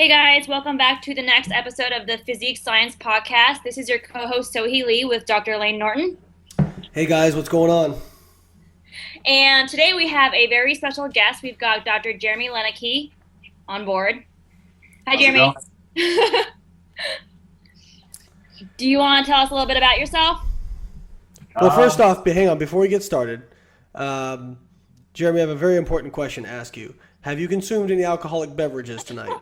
Hey guys, welcome back to the next episode of the Physique Science Podcast. This is your co-host Sohee Lee with Dr. Layne Norton. Hey guys, what's going on? And today we have a very special guest. We've got Dr. Jeremy Loenneke on board. Hi How's it going? Jeremy. Do you want to tell us a little bit about yourself? Well, first off, hang on, before we get started, Jeremy, I have a very important question to ask you. Have you consumed any alcoholic beverages tonight?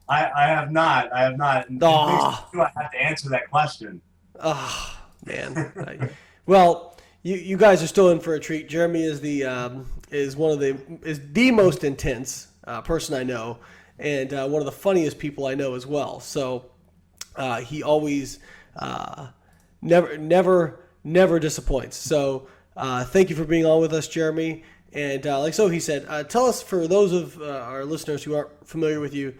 I have not. I have not. And Ah. I have to answer that question. Oh, man. Well, you guys are still in for a treat. Jeremy is the most intense person I know, and one of the funniest people I know as well. So he always never disappoints. So thank you for being on with us, Jeremy. And like Sohee said, tell us, for those of our listeners who aren't familiar with you,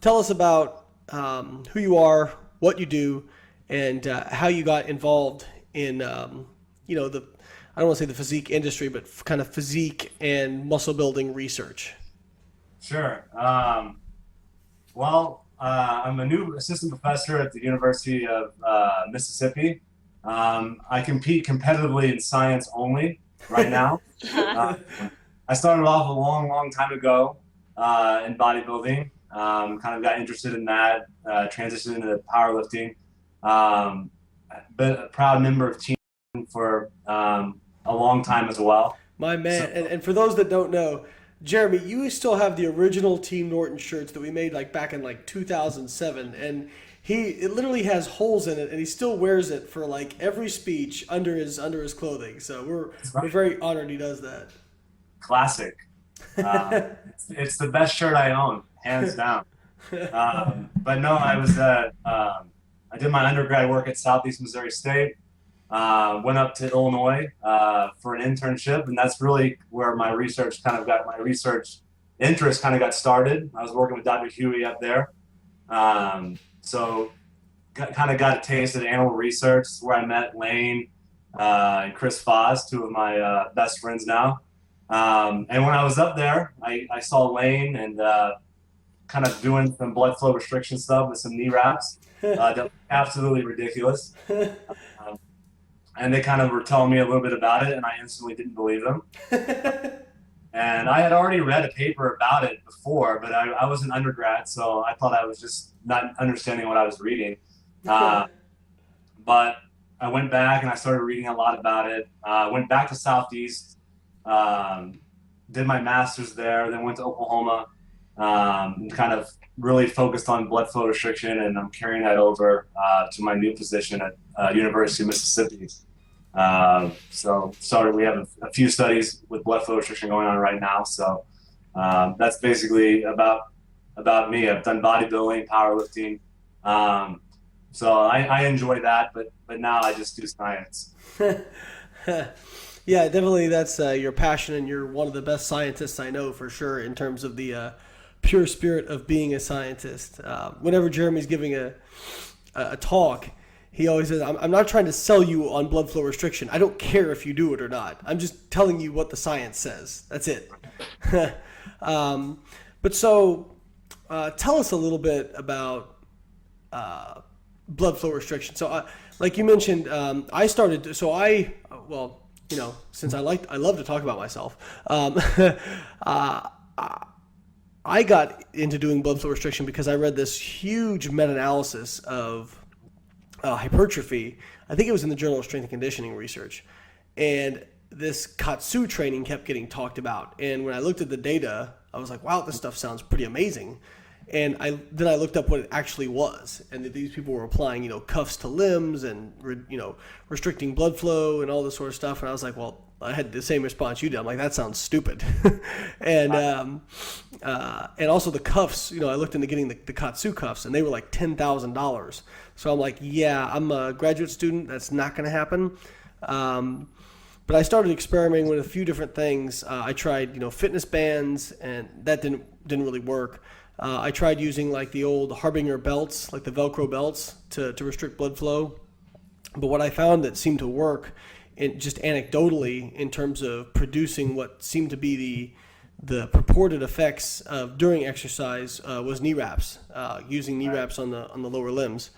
tell us about who you are, what you do, and how you got involved in, I don't want to say the physique industry, but kind of physique and muscle building research. Sure. I'm a new assistant professor at the University of Mississippi. I compete competitively in science only right now. I started off a long time ago in bodybuilding. Kind of got interested in that, transitioned into powerlifting. Been a proud member of team for a long time as well. My man, and for those that don't know, Jeremy, you still have the original Team Norton shirts that we made back in 2007, and it literally has holes in it, and he still wears it for every speech under his clothing. So we're very honored he does that. Classic. It's the best shirt I own, hands down. But no, I did my undergrad work at Southeast Missouri State. Went up to Illinois for an internship, and that's really where my research interest kind of got started. I was working with Dr. Huey up there. So kind of got a taste of animal research, where I met Layne and Chris Foss, two of my best friends now. And when I was up there, I saw Layne and kind of doing some blood flow restriction stuff with some knee wraps. That was absolutely ridiculous. And they kind of were telling me a little bit about it, and I instantly didn't believe them. And I had already read a paper about it before, but I was an undergrad, so I thought I was just not understanding what I was reading. But I went back and I started reading a lot about it. Went back to Southeast, did my master's there, then went to Oklahoma, and kind of really focused on blood flow restriction, and I'm carrying that over to my new position at University of Mississippi. We have a few studies with blood flow restriction going on right now. So that's basically about me. I've done bodybuilding, powerlifting. So I enjoy that, but now I just do science. Yeah, definitely that's your passion, and you're one of the best scientists I know for sure in terms of the pure spirit of being a scientist. Whenever Jeremy's giving a talk, he always says, I'm not trying to sell you on blood flow restriction. I don't care if you do it or not. I'm just telling you what the science says. That's it. But so tell us a little bit about blood flow restriction. So like you mentioned, I started, since I love to talk about myself, I got into doing blood flow restriction because I read this huge meta-analysis of hypertrophy. I think it was in the Journal of Strength and Conditioning Research. And this Katsu training kept getting talked about. And when I looked at the data, I was like, wow, this stuff sounds pretty amazing. And then I looked up what it actually was. And that these people were applying, cuffs to limbs and, restricting blood flow and all this sort of stuff. And I was like, well, I had the same response you did. I'm like, that sounds stupid. And also the cuffs, I looked into getting the Katsu cuffs, and they were like $10,000. So I'm like, yeah, I'm a graduate student. That's not going to happen. But I started experimenting with a few different things. I tried, fitness bands, and that didn't really work. I tried using the old Harbinger belts, like the Velcro belts, to restrict blood flow. But what I found that seemed to work, just anecdotally, in terms of producing what seemed to be the purported effects of during exercise was knee wraps, using knee wraps on the lower limbs.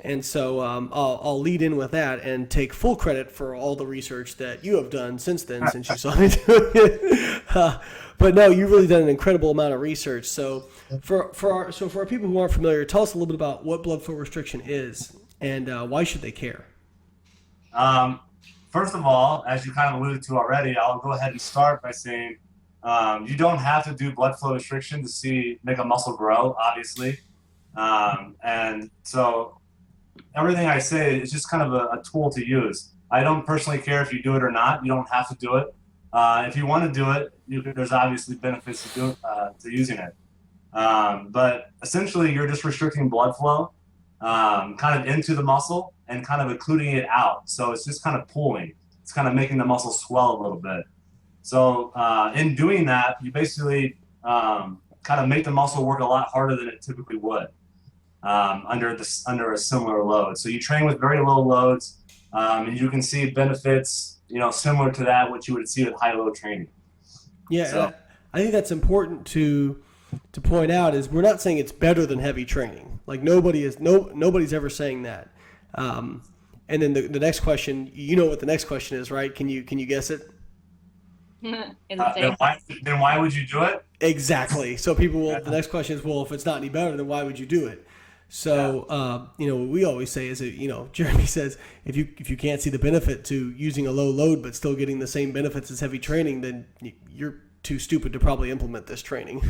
And so I'll lead in with that and take full credit for all the research that you have done since then, since you saw me do it. But no, you've really done an incredible amount of research. So for our people who aren't familiar, tell us a little bit about what blood flow restriction is and why should they care? First of all, as you kind of alluded to already, I'll go ahead and start by saying you don't have to do blood flow restriction to make a muscle grow, obviously. And so everything I say is just kind of a tool to use. I don't personally care if you do it or not. You don't have to do it. If you want to do it, there's obviously benefits to using it. But essentially, you're just restricting blood flow kind of into the muscle and kind of occluding it out. So it's just kind of pulling. It's kind of making the muscle swell a little bit. So in doing that, you basically kind of make the muscle work a lot harder than it typically would under a similar load. So you train with very low loads, and you can see benefits, similar to that what you would see with high-load training. Yeah, so, I think that's important to point out is we're not saying it's better than heavy training. Like nobody's ever saying that. And then the next question, you know what the next question is, right? Can you guess it? Then why would you do it? Exactly. So the next question is, well, if it's not any better, then why would you do it? So, what we always say is that, Jeremy says, if you can't see the benefit to using a low load but still getting the same benefits as heavy training, then you're too stupid to probably implement this training.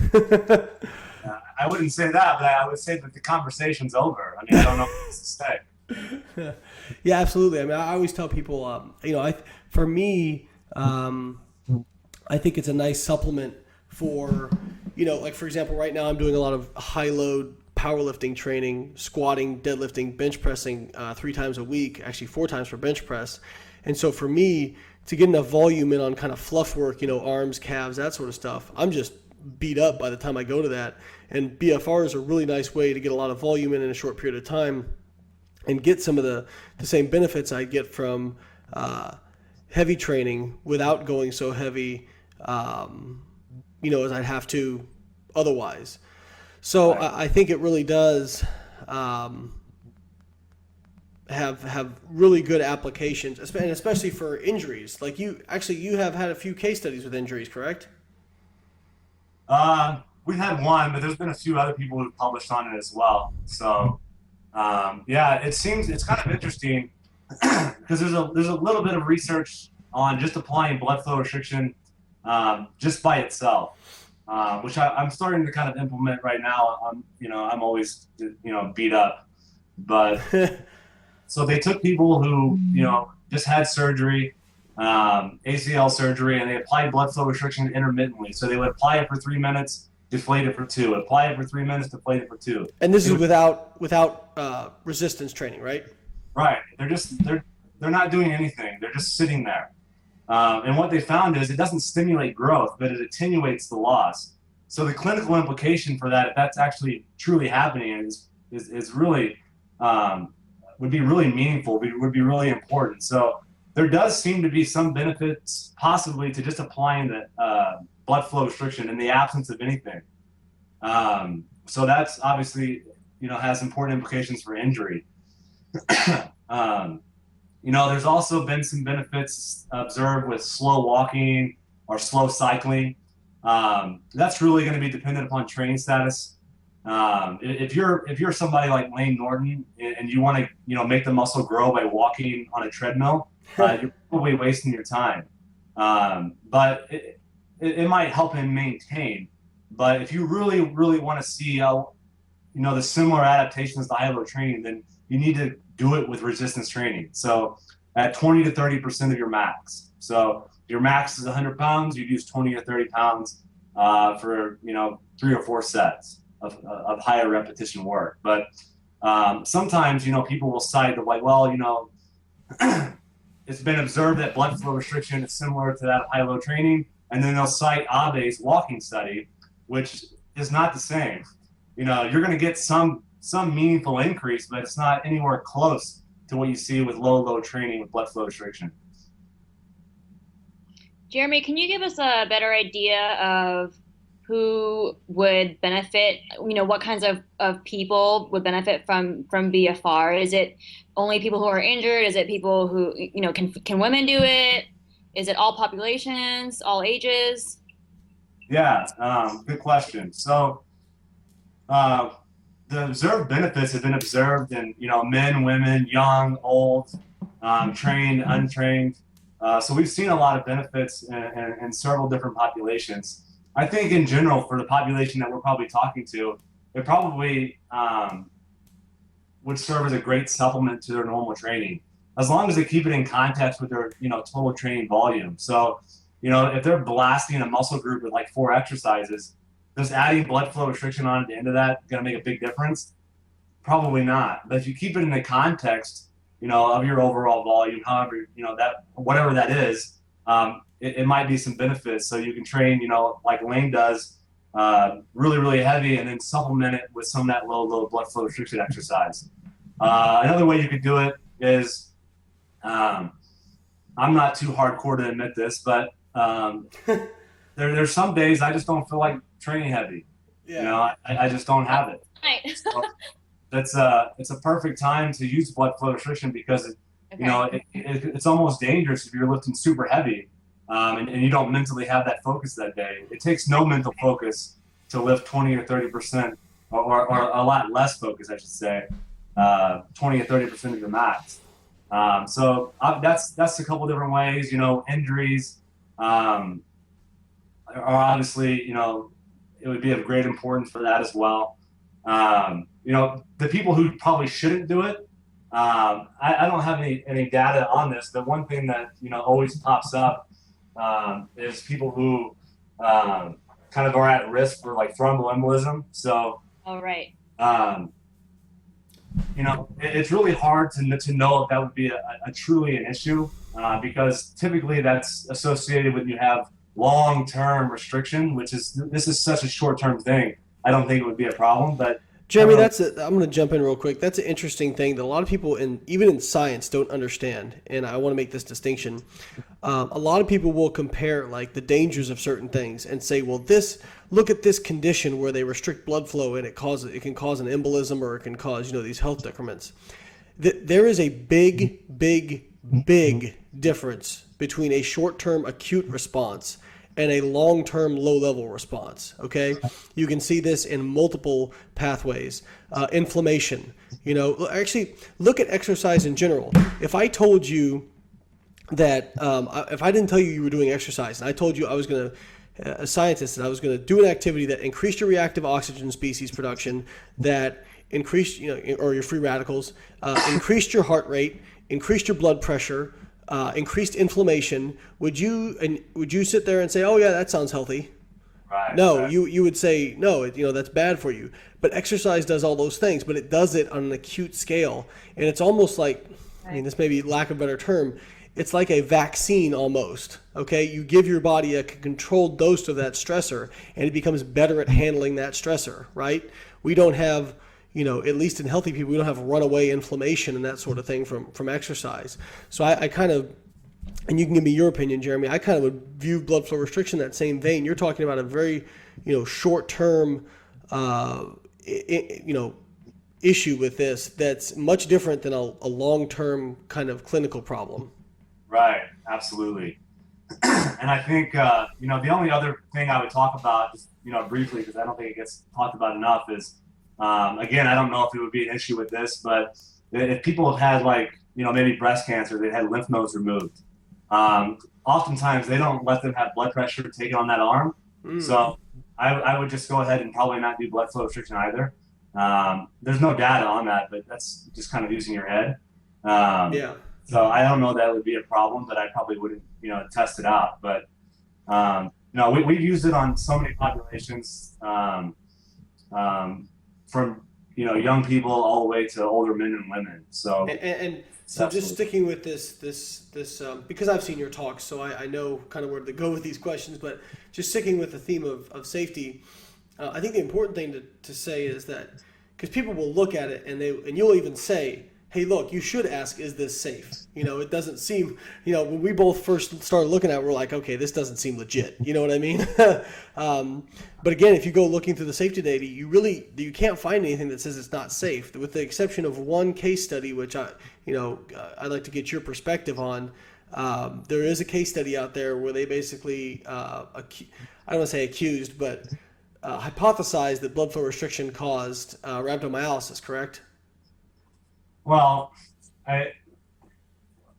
I wouldn't say that, but I would say that the conversation's over. I mean, I don't know what else to say. Yeah, absolutely. I mean, I always tell people, for me, I think it's a nice supplement for, like for example, right now I'm doing a lot of high load powerlifting training, squatting, deadlifting, bench pressing 3 times a week, actually 4 times for bench press. And so for me to get enough volume in on kind of fluff work, arms, calves, that sort of stuff, I'm just beat up by the time I go to that. And BFR is a really nice way to get a lot of volume in a short period of time and get some of the same benefits I get from heavy training without going so heavy, as I'd have to otherwise. So right. I think it really does have really good applications, and especially for injuries. Like you have had a few case studies with injuries, correct? We've had one, but there's been a few other people who've published on it as well. So it's kind of interesting because there's a little bit of research on just applying blood flow restriction just by itself. Which I'm starting to kind of implement right now. I'm always, beat up, but so they took people who, just had surgery, ACL surgery, and they applied blood flow restriction intermittently. So they would apply it for 3 minutes, deflate it for 2, apply it for 3 minutes, deflate it for 2. And this is without resistance training, right? Right. They're not doing anything. They're just sitting there. And what they found is it doesn't stimulate growth, but it attenuates the loss. So the clinical implication for that, if that's actually truly happening, is really would be really meaningful. Would be really important. So there does seem to be some benefits possibly to just applying the blood flow restriction in the absence of anything. So that's obviously has important implications for injury. There's also been some benefits observed with slow walking or slow cycling. That's really going to be dependent upon training status. If you're somebody like Layne Norton and you want to make the muscle grow by walking on a treadmill, you're probably wasting your time. But it might help him maintain. But if you really, really want to see the similar adaptations to high-load training, then you need to do it with resistance training. So at 20 to 30% of your max. So your max is 100 pounds, you use 20 to 30 pounds for 3 or 4 sets of higher repetition work. But sometimes people will cite it's been observed that blood flow restriction is similar to that of high-load training, and then they'll cite Abe's walking study, which is not the same. You're going to get some meaningful increase, but it's not anywhere close to what you see with low training with blood flow restriction. Jeremy, can you give us a better idea of who would benefit, what kinds of people would benefit from BFR? Is it only people who are injured? Is it people who, can women do it? Is it all populations, all ages? Yeah, good question. So uh, the observed benefits have been observed in, men, women, young, old, trained, untrained. So we've seen a lot of benefits in several different populations. I think in general, for the population that we're probably talking to, it probably would serve as a great supplement to their normal training, as long as they keep it in context with their, total training volume. So, if they're blasting a muscle group with like 4 exercises, does adding blood flow restriction on at the end of that going to make a big difference? Probably not. But if you keep it in the context, of your overall volume, however, that whatever that is, it might be some benefits. So you can train, like Layne does, really, really heavy, and then supplement it with some of that low blood flow restriction exercise. Another way you could do it is, I'm not too hardcore to admit this, but there's some days I just don't feel like training heavy. Yeah. I just don't have it. Right. So it's a perfect time to use blood flow restriction because it's almost dangerous if you're lifting super heavy, and you don't mentally have that focus that day. It takes no mental focus to lift 20 or 30%, or a lot less focus, I should say, 20 or 30% of your max. So that's a couple different ways. Injuries are obviously, it would be of great importance for that as well. The people who probably shouldn't do it, I don't have any data on this, but one thing that, always pops up is people who kind of are at risk for like thromboembolism. So, All right. It's really hard to know if that would be a truly an issue, because typically that's associated with you have long-term restriction, this is such a short-term thing. I don't think it would be a problem, but Jeremy, I'm going to jump in real quick. That's an interesting thing that a lot of people, even in science, don't understand. And I want to make this distinction. A lot of people will compare like the dangers of certain things and say, well, look at this condition where they restrict blood flow and it can cause an embolism, or it can cause, these health decrements. There is a big difference between a short-term acute response and a long-term low-level response, okay? You can see this in multiple pathways. Inflammation, actually look at exercise in general. If I told you that, if I didn't tell you were doing exercise, and I told you I was going to, a scientist, and I was going to do an activity that increased your reactive oxygen species production, that increased, or your free radicals, increased your heart rate, increased your blood pressure, increased inflammation, would you sit there and say, oh yeah, that sounds healthy? Right, no, right. You would say, no, that's bad for you. But exercise does all those things, but it does it on an acute scale. And it's almost like, this may be lack of a better term, it's like a vaccine almost, okay? You give your body a controlled dose of that stressor, and it becomes better at handling that stressor, right? We don't have, at least in healthy people, we don't have runaway inflammation and that sort of thing from exercise. So I kind of, and you can give me your opinion, Jeremy, I kind of would view blood flow restriction in that same vein. You're talking about a very, short-term, issue with this that's much different than a long-term kind of clinical problem. Right, absolutely. And I think, the only other thing I would talk about, just, briefly, because I don't think it gets talked about enough, is, again, I don't know if it would be an issue with this, but if people have had like, maybe breast cancer, they had lymph nodes removed. Oftentimes they don't let them have blood pressure taken on that arm. So I would just go ahead and probably not do blood flow restriction either. There's no data on that, but that's just kind of using your head. Yeah. So I don't know that would be a problem, but I probably wouldn't, test it out. But, we've used it on so many populations, from, young people all the way to older men and women. So, so just sticking with this, because I've seen your talks, so I know kind of where to go with these questions, but just sticking with the theme of safety, I think the important thing to say is that, because people will look at it and you'll even say, hey, look, you should ask, is this safe? It doesn't seem, when we both first started looking at it, we're like, okay, this doesn't seem legit. You know what I mean? But again, if you go looking through the safety data, you can't find anything that says it's not safe, with the exception of one case study, which I'd like to get your perspective on. There is a case study out there where they basically, I don't want to say accused, but hypothesized that blood flow restriction caused rhabdomyolysis, correct? Well,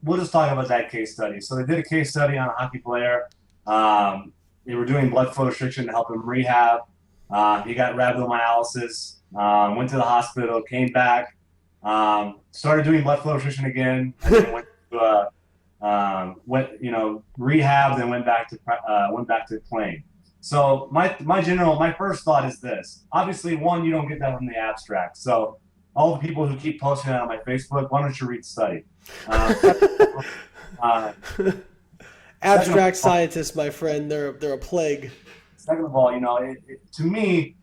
we'll just talk about that case study. So they did a case study on a hockey player. They were doing blood flow restriction to help him rehab. He got rhabdomyolysis, went to the hospital, came back, started doing blood flow restriction again, and then went to rehab, then went back to playing. So my first thought is this. Obviously, one, you don't get that from the abstract. So all the people who keep posting that on my Facebook, why don't you read the study? Abstract scientists, my friend, they're a plague. Second of all, to me,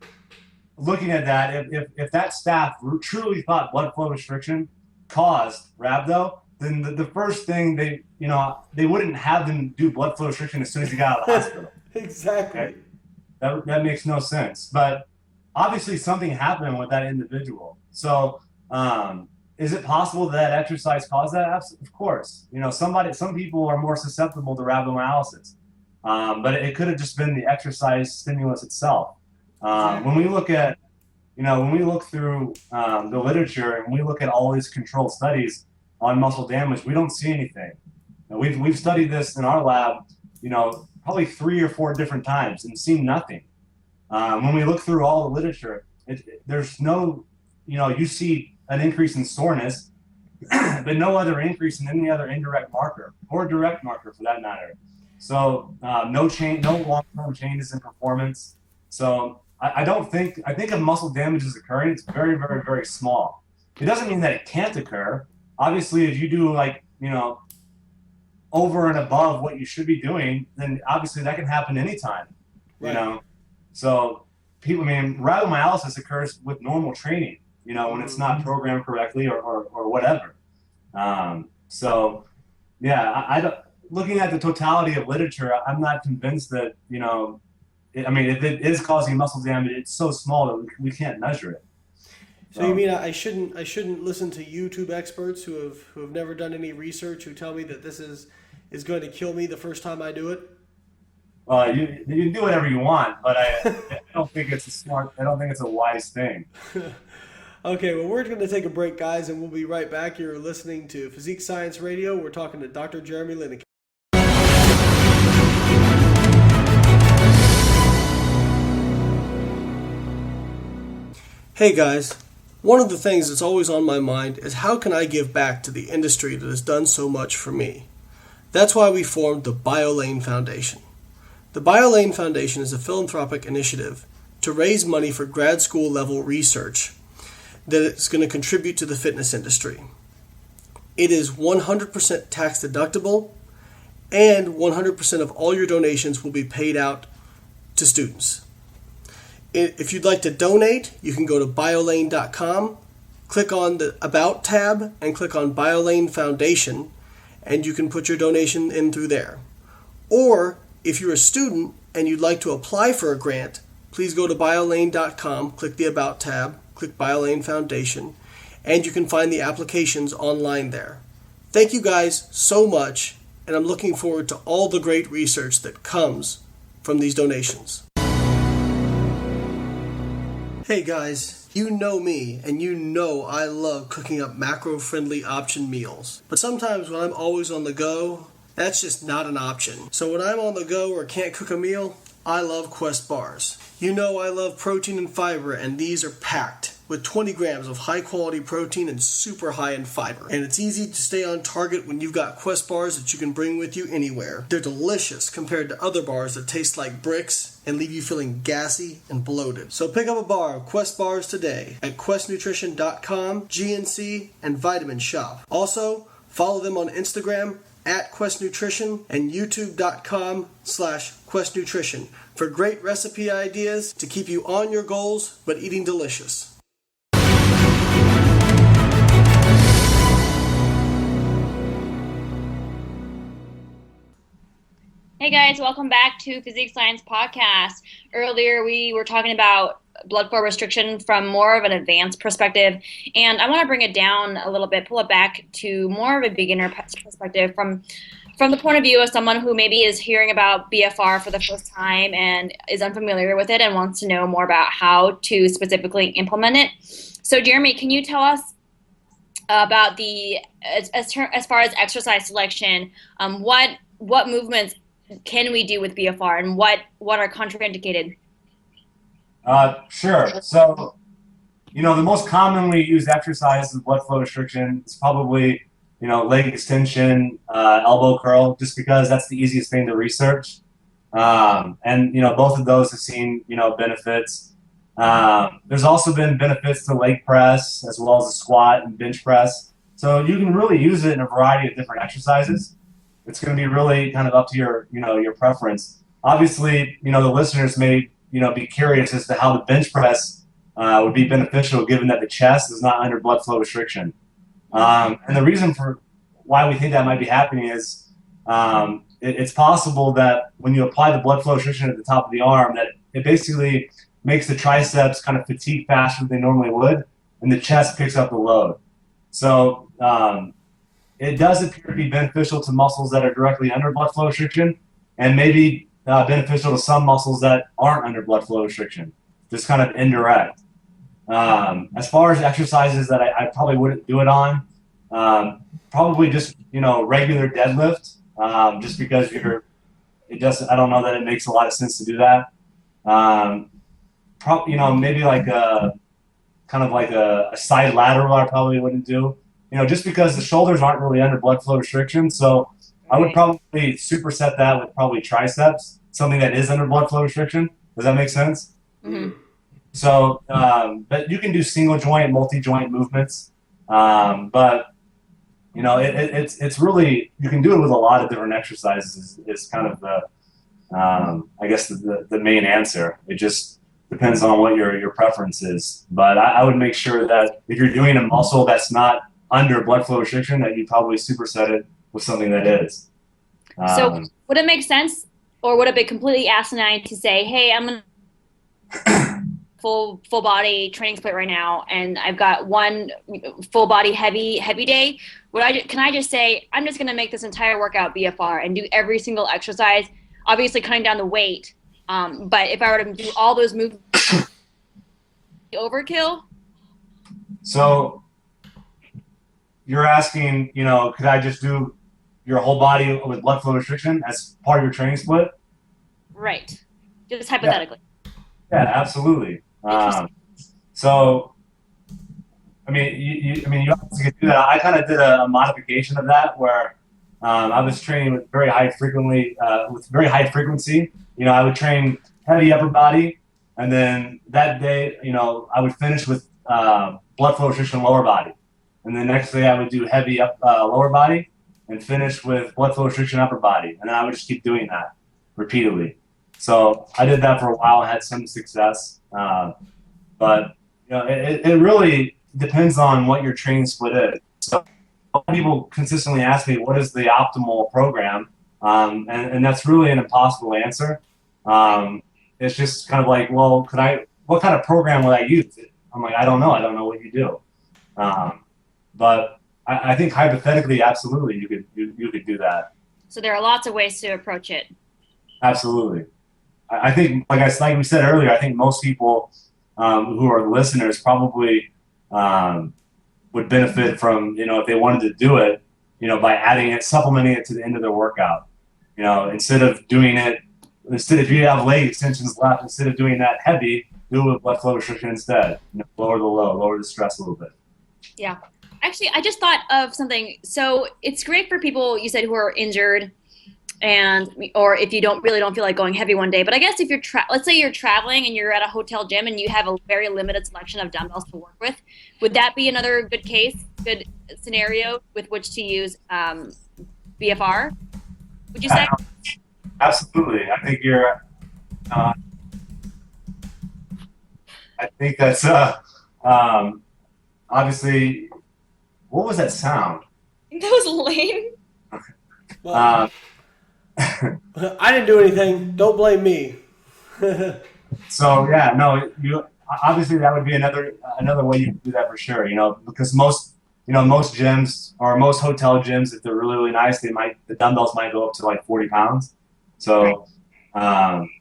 looking at that, if that staff truly thought blood flow restriction caused rhabdo, then the first thing they wouldn't have them do blood flow restriction as soon as he got out of the hospital. Exactly. Okay? That makes no sense. But obviously something happened with that individual. So is it possible that exercise caused that? Of course. Some people are more susceptible to rhabdomyolysis. But it could have just been the exercise stimulus itself. When we look through the literature and we look at all these controlled studies on muscle damage, we don't see anything. We've studied this in our lab, probably 3 or 4 different times and seen nothing. When we look through all the literature, there's no, you see an increase in soreness, but no other increase in any other indirect marker or direct marker for that matter. So no long-term changes in performance. So I think if muscle damage is occurring, it's very, very, very small. It doesn't mean that it can't occur. Obviously, if you do over and above what you should be doing, then obviously that can happen anytime. Right. So rhabdomyolysis occurs with normal training, when it's not programmed correctly or whatever. So yeah, I don't, looking at the totality of literature, I'm not convinced that, if it is causing muscle damage, it's so small that we can't measure it. So you mean I shouldn't listen to YouTube experts who have never done any research, who tell me that this is going to kill me the first time I do it? You can do whatever you want, but I don't think it's a wise thing. Okay, well, we're going to take a break, guys, and we'll be right back. You're listening to Physique Science Radio. We're talking to Dr. Jeremy Loenneke. Hey, guys. One of the things that's always on my mind is how can I give back to the industry that has done so much for me? That's why we formed the Layne Foundation. The Layne Foundation is a philanthropic initiative to raise money for grad school level research that is going to contribute to the fitness industry. It is 100% tax deductible, and 100% of all your donations will be paid out to students. If you'd like to donate, you can go to biolayne.com, click on the About tab, and click on Layne Foundation, and you can put your donation in through there. Or, if you're a student and you'd like to apply for a grant, please go to biolayne.com, click the About tab, click Layne Foundation, and you can find the applications online there. Thank you guys so much, and I'm looking forward to all the great research that comes from these donations. Hey guys, you know me, and you know I love cooking up macro-friendly option meals. But sometimes when I'm always on the go, that's just not an option. So when I'm on the go or can't cook a meal, I love Quest bars. You know I love protein and fiber, and these are packed with 20 grams of high-quality protein and super high in fiber. And it's easy to stay on target when you've got Quest bars that you can bring with you anywhere. They're delicious compared to other bars that taste like bricks and leave you feeling gassy and bloated. So pick up a bar of Quest bars today at questnutrition.com, GNC, and Vitamin Shop. Also, follow them on Instagram at Quest Nutrition and youtube.com/Quest Nutrition for great recipe ideas to keep you on your goals but eating delicious. Hey guys, welcome back to Physique Science Podcast. Earlier we were talking about blood flow restriction from more of an advanced perspective, and I want to bring it down a little bit, pull it back to more of a beginner perspective from the point of view of someone who maybe is hearing about BFR for the first time and is unfamiliar with it and wants to know more about how to specifically implement it. So Jeremy, can you tell us about as far as exercise selection, what movements can we do with BFR and what are contraindicated? Sure. So, the most commonly used exercise with blood flow restriction is probably, leg extension, elbow curl, just because that's the easiest thing to research. And both of those have seen, benefits. There's also been benefits to leg press as well as the squat and bench press. So you can really use it in a variety of different exercises. It's going to be really kind of up to your, your preference. Obviously, the listeners may, be curious as to how the bench press would be beneficial given that the chest is not under blood flow restriction. And the reason for why we think that might be happening is it's possible that when you apply the blood flow restriction at the top of the arm, that it basically makes the triceps kind of fatigue faster than they normally would, and the chest picks up the load. So it does appear to be beneficial to muscles that are directly under blood flow restriction, and maybe beneficial to some muscles that aren't under blood flow restriction, just kind of indirect. As far as exercises that I probably wouldn't do it on, probably just, regular deadlift, just because I don't know that it makes a lot of sense to do that. Maybe like kind of like a side lateral I probably wouldn't do, just because the shoulders aren't really under blood flow restriction. So I would probably superset that with probably triceps, something that is under blood flow restriction. Does that make sense? Mm-hmm. So, but you can do single joint, multi-joint movements. But it's really, you can do it with a lot of different exercises is kind of the, I guess the main answer. It just depends on what your preference is. But I would make sure that if you're doing a muscle that's not under blood flow restriction, that you probably superset it with something that is. So would it make sense, or would it be completely asinine to say, hey, I'm going to full body training split right now, and I've got one full body heavy day? Can I just say, I'm just going to make this entire workout BFR and do every single exercise, obviously cutting down the weight. But if I were to do all those movements, overkill? So you're asking, could I just do your whole body with blood flow restriction as part of your training split? Right. Just hypothetically. Yeah, absolutely. So, you obviously could do that. I kind of did a modification of that where I was training with very high frequency. I would train heavy upper body, and then that day, I would finish with blood flow restriction lower body, and the next day I would do heavy lower body and finish with blood flow restriction upper body, and then I would just keep doing that repeatedly. So I did that for a while and had some success. But it really depends on what your training split is. So people consistently ask me, what is the optimal program? And that's really an impossible answer. It's just kind of like, well, what kind of program would I use? I'm like, I don't know. I don't know what you do. But I think hypothetically, absolutely, you could do that. So there are lots of ways to approach it. Absolutely. I think, like we said earlier, I think most people who are listeners probably would benefit from, if they wanted to do it, by supplementing it to the end of their workout. Instead if you have leg extensions left, instead of doing that heavy, do it with blood flow restriction instead. Lower the load, lower the stress a little bit. Yeah. Actually, I just thought of something. So it's great for people, you said, who are injured, or if you don't feel like going heavy one day. But I guess if you're let's say you're traveling and you're at a hotel gym and you have a very limited selection of dumbbells to work with, would that be another good scenario with which to use BFR? Would you say? Absolutely. I think you're. I think that's obviously. What was that sound? That was Layne. I didn't do anything. Don't blame me. So yeah, no, you obviously that would be another way you could do that for sure. Because most gyms or most hotel gyms, if they're really really nice, the dumbbells might go up to like 40 pounds. Right. So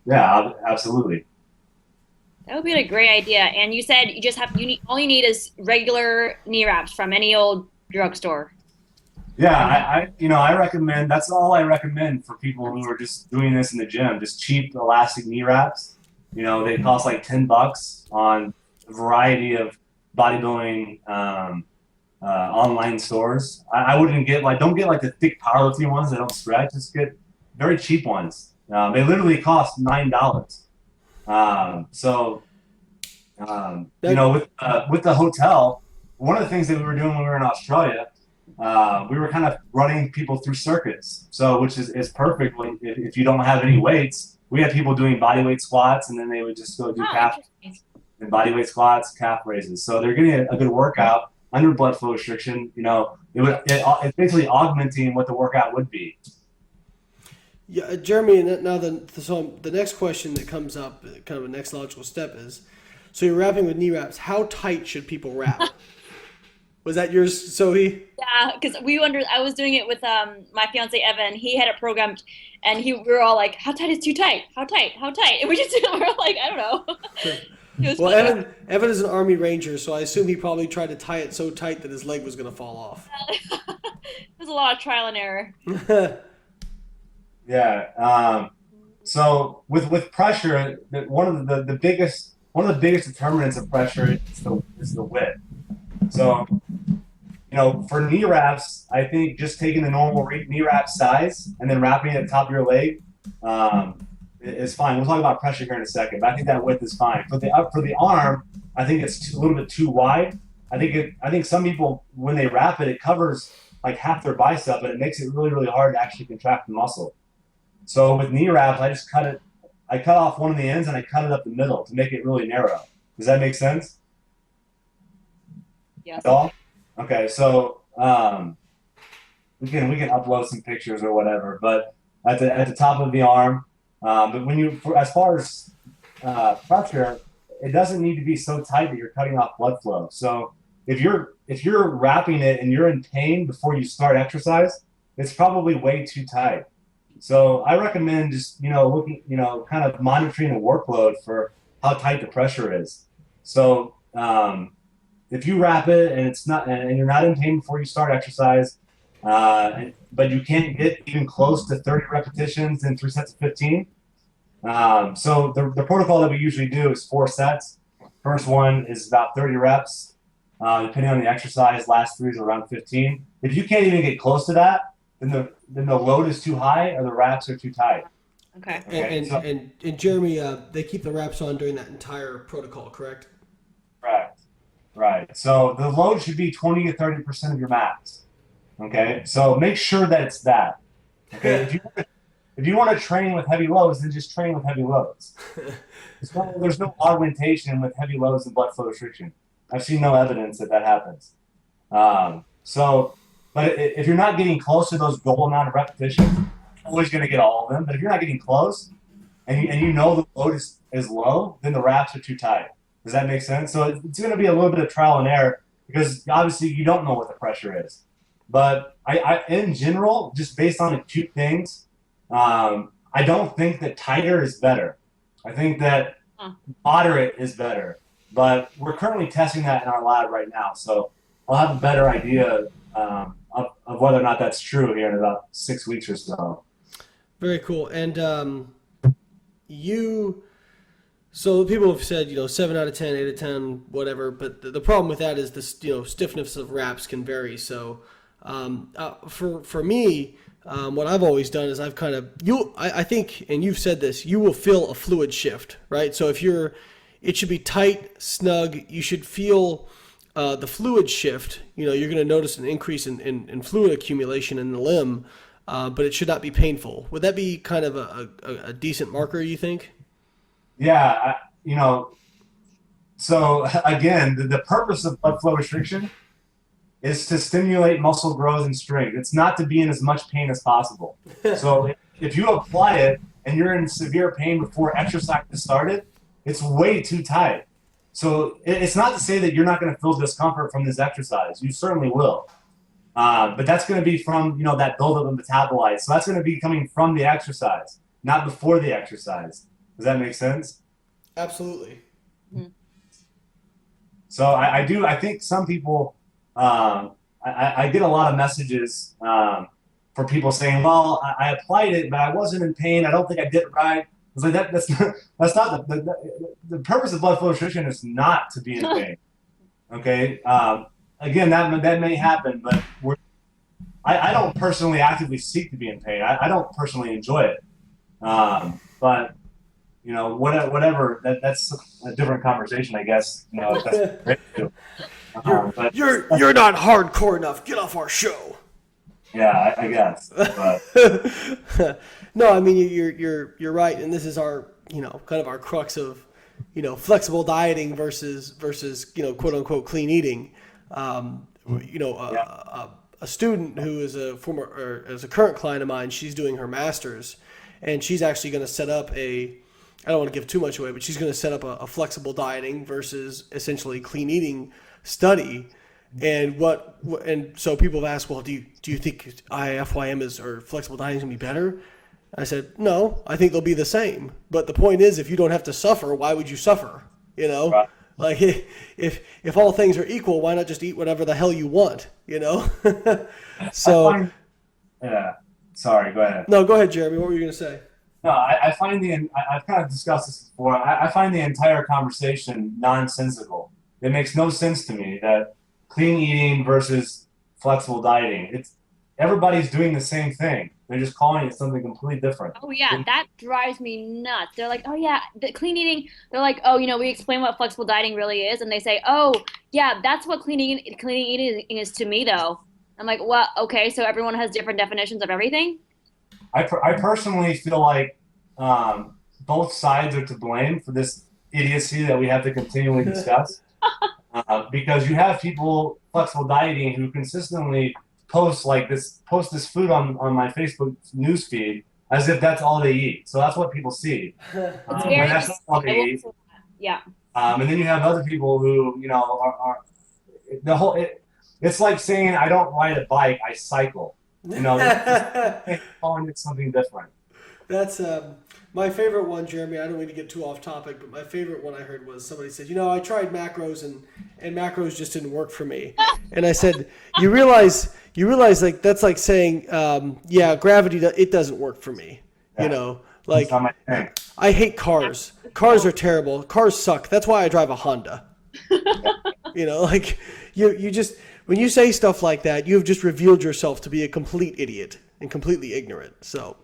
yeah, absolutely. That would be a great idea. And you said all you need is regular knee wraps from any old drugstore. Yeah, I recommend, that's all I recommend for people who are just doing this in the gym, just cheap elastic knee wraps. They cost like $10 on a variety of bodybuilding online stores. I wouldn't don't get like the thick powerlifting ones that don't stretch. Just get very cheap ones. They literally cost $9. So, with the hotel, one of the things that we were doing when we were in Australia, we were kind of running people through circuits. So, which is perfect if you don't have any weights. We had people doing body weight squats, and then they would just go do calf and body weight squats, calf raises. So they're getting a good workout under blood flow restriction. It's basically augmenting what the workout would be. Yeah, Jeremy. Now the next question that comes up, kind of a next logical step is, so you're wrapping with knee wraps. How tight should people wrap? Was that yours, Sohee? Yeah, because I was doing it with my fiance Evan. He had it programmed, and we were all like, "How tight is too tight? How tight? How tight?" And we were like, "I don't know." It was Well, fun. Evan is an Army Ranger, so I assume he probably tried to tie it so tight that his leg was going to fall off. There's a lot of trial and error. Yeah. So with pressure, one of the biggest determinants of pressure is the width. So, for knee wraps, I think just taking the normal knee wrap size and then wrapping it at the top of your leg is fine. We'll talk about pressure here in a second, but I think that width is fine. For the arm, I think it's a little bit too wide. I think some people, when they wrap it, it covers like half their bicep, and it makes it really really hard to actually contract the muscle. So with knee wraps, I cut off one of the ends and I cut it up the middle to make it really narrow. Does that make sense? Yes. At all? Okay, so we can upload some pictures or whatever, but at the top of the arm. But as far as pressure, it doesn't need to be so tight that you're cutting off blood flow. So if you're wrapping it and you're in pain before you start exercise, it's probably way too tight. So I recommend just looking, kind of monitoring the workload for how tight the pressure is. So if you wrap it and you're not in pain before you start exercise, but you can't get even close to 30 repetitions in 3 sets of 15. So the protocol that we usually do is 4 sets. First one is about 30 reps, depending on the exercise. Last 3 is around 15. If you can't even get close to that, then the load is too high or the wraps are too tight. Okay. And Jeremy, they keep the wraps on during that entire protocol, correct? Right. So the load should be 20 to 30% of your max. Okay. So make sure that it's that. Okay. If you want to train with heavy loads, then just train with heavy loads. There's no augmentation with heavy loads and blood flow restriction. I've seen no evidence that happens. But if you're not getting close to those goal amount of repetitions, you're always going to get all of them. But if you're not getting close, and the load is low, then the wraps are too tight. Does that make sense? So it's going to be a little bit of trial and error because obviously you don't know what the pressure is. But I in general, just based on acute things, I don't think that tighter is better. I think that moderate is better. But we're currently testing that in our lab right now. So I'll have a better idea of whether or not that's true here in about 6 weeks or so. Very cool. And so people have said, 7 out of 10, 8 out of 10, whatever. But the problem with that is this, stiffness of wraps can vary. So for me, what I've always done is I've kind of, I think, and you've said this, you will feel a fluid shift, right? So it should be tight, snug. You should feel the fluid shift. You're going to notice an increase in fluid accumulation in the limb, but it should not be painful. Would that be kind of a decent marker, you think? Yeah, so again, the purpose of blood flow restriction is to stimulate muscle growth and strength. It's not to be in as much pain as possible. So if you apply it and you're in severe pain before exercise has started, it's way too tight. So it's not to say that you're not going to feel discomfort from this exercise. You certainly will. But that's going to be from, that buildup of metabolites. So that's going to be coming from the exercise, not before the exercise. Does that make sense? Absolutely. Mm-hmm. So I think some people, I get a lot of messages for people saying, well, I applied it, but I wasn't in pain. I don't think I did it right. It's like that's not the purpose of blood flow restriction is not to be in pain. Okay. Again, that may happen, but I don't personally actively seek to be in pain. I don't personally enjoy it. But whatever. That's a different conversation, I guess. If that's great to do. You're not hardcore enough. Get off our show. Yeah, I guess. But. No, I mean you're right, and this is our kind of our crux of flexible dieting versus quote unquote clean eating. A student who is a current client of mine, she's doing her master's, and she's actually going to set up I don't want to give too much away, but she's going to set up a flexible dieting versus essentially clean eating study. And so people have asked, well, do you think IFYM or flexible dieting is going to be better? I said, no, I think they'll be the same. But the point is, if you don't have to suffer, why would you suffer? Right. Like if all things are equal, why not just eat whatever the hell you want? So. Yeah. Sorry. Go ahead. No, go ahead, Jeremy. What were you going to say? No, I find I've kind of discussed this before. I find the entire conversation nonsensical. It makes no sense to me that clean eating versus flexible dieting. Everybody's doing the same thing. They're just calling it something completely different. Oh yeah, that drives me nuts. They're like, oh yeah, the clean eating. They're like, oh, we explain what flexible dieting really is, and they say, oh yeah, that's what clean eating is to me though. I'm like, well, okay, so everyone has different definitions of everything. I personally feel like both sides are to blame for this idiocy that we have to continually discuss. Because you have people flexible dieting who consistently post this food on my Facebook news feed as if that's all they eat. So that's what people see. And that's not all they eat. Yeah. And then you have other people who are it's like saying I don't ride a bike, I cycle. Calling it something different. That's my favorite one, Jeremy. I don't mean to get too off topic, but my favorite one I heard was somebody said, I tried macros and macros just didn't work for me. And I said, you realize like that's like saying, gravity it doesn't work for me. Yeah. Like I hate cars. Cars are terrible. Cars suck. That's why I drive a Honda. Like you just when you say stuff like that, you have just revealed yourself to be a complete idiot and completely ignorant. So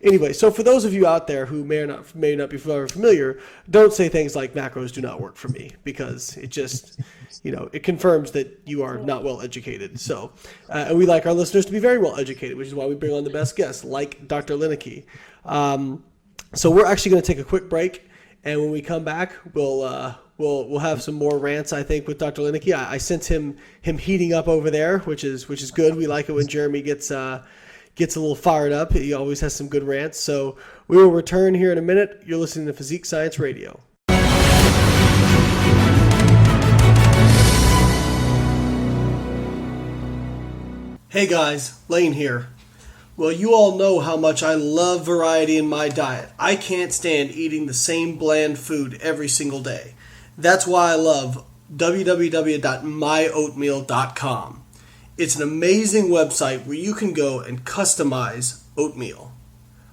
anyway, so for those of you out there who may not be familiar, don't say things like macros do not work for me, because it just, it confirms that you are not well educated. So, and we like our listeners to be very well educated, which is why we bring on the best guests like Dr. Loenneke. So we're actually going to take a quick break, and when we come back, we'll have some more rants, I think, with Dr. Loenneke. I sense him heating up over there, which is good. We like it when Jeremy gets a little fired up. He always has some good rants. So we will return here in a minute. You're listening to Physique Science Radio. Hey guys, Layne here. Well, you all know how much I love variety in my diet. I can't stand eating the same bland food every single day. That's why I love www.myoatmeal.com. It's an amazing website where you can go and customize oatmeal.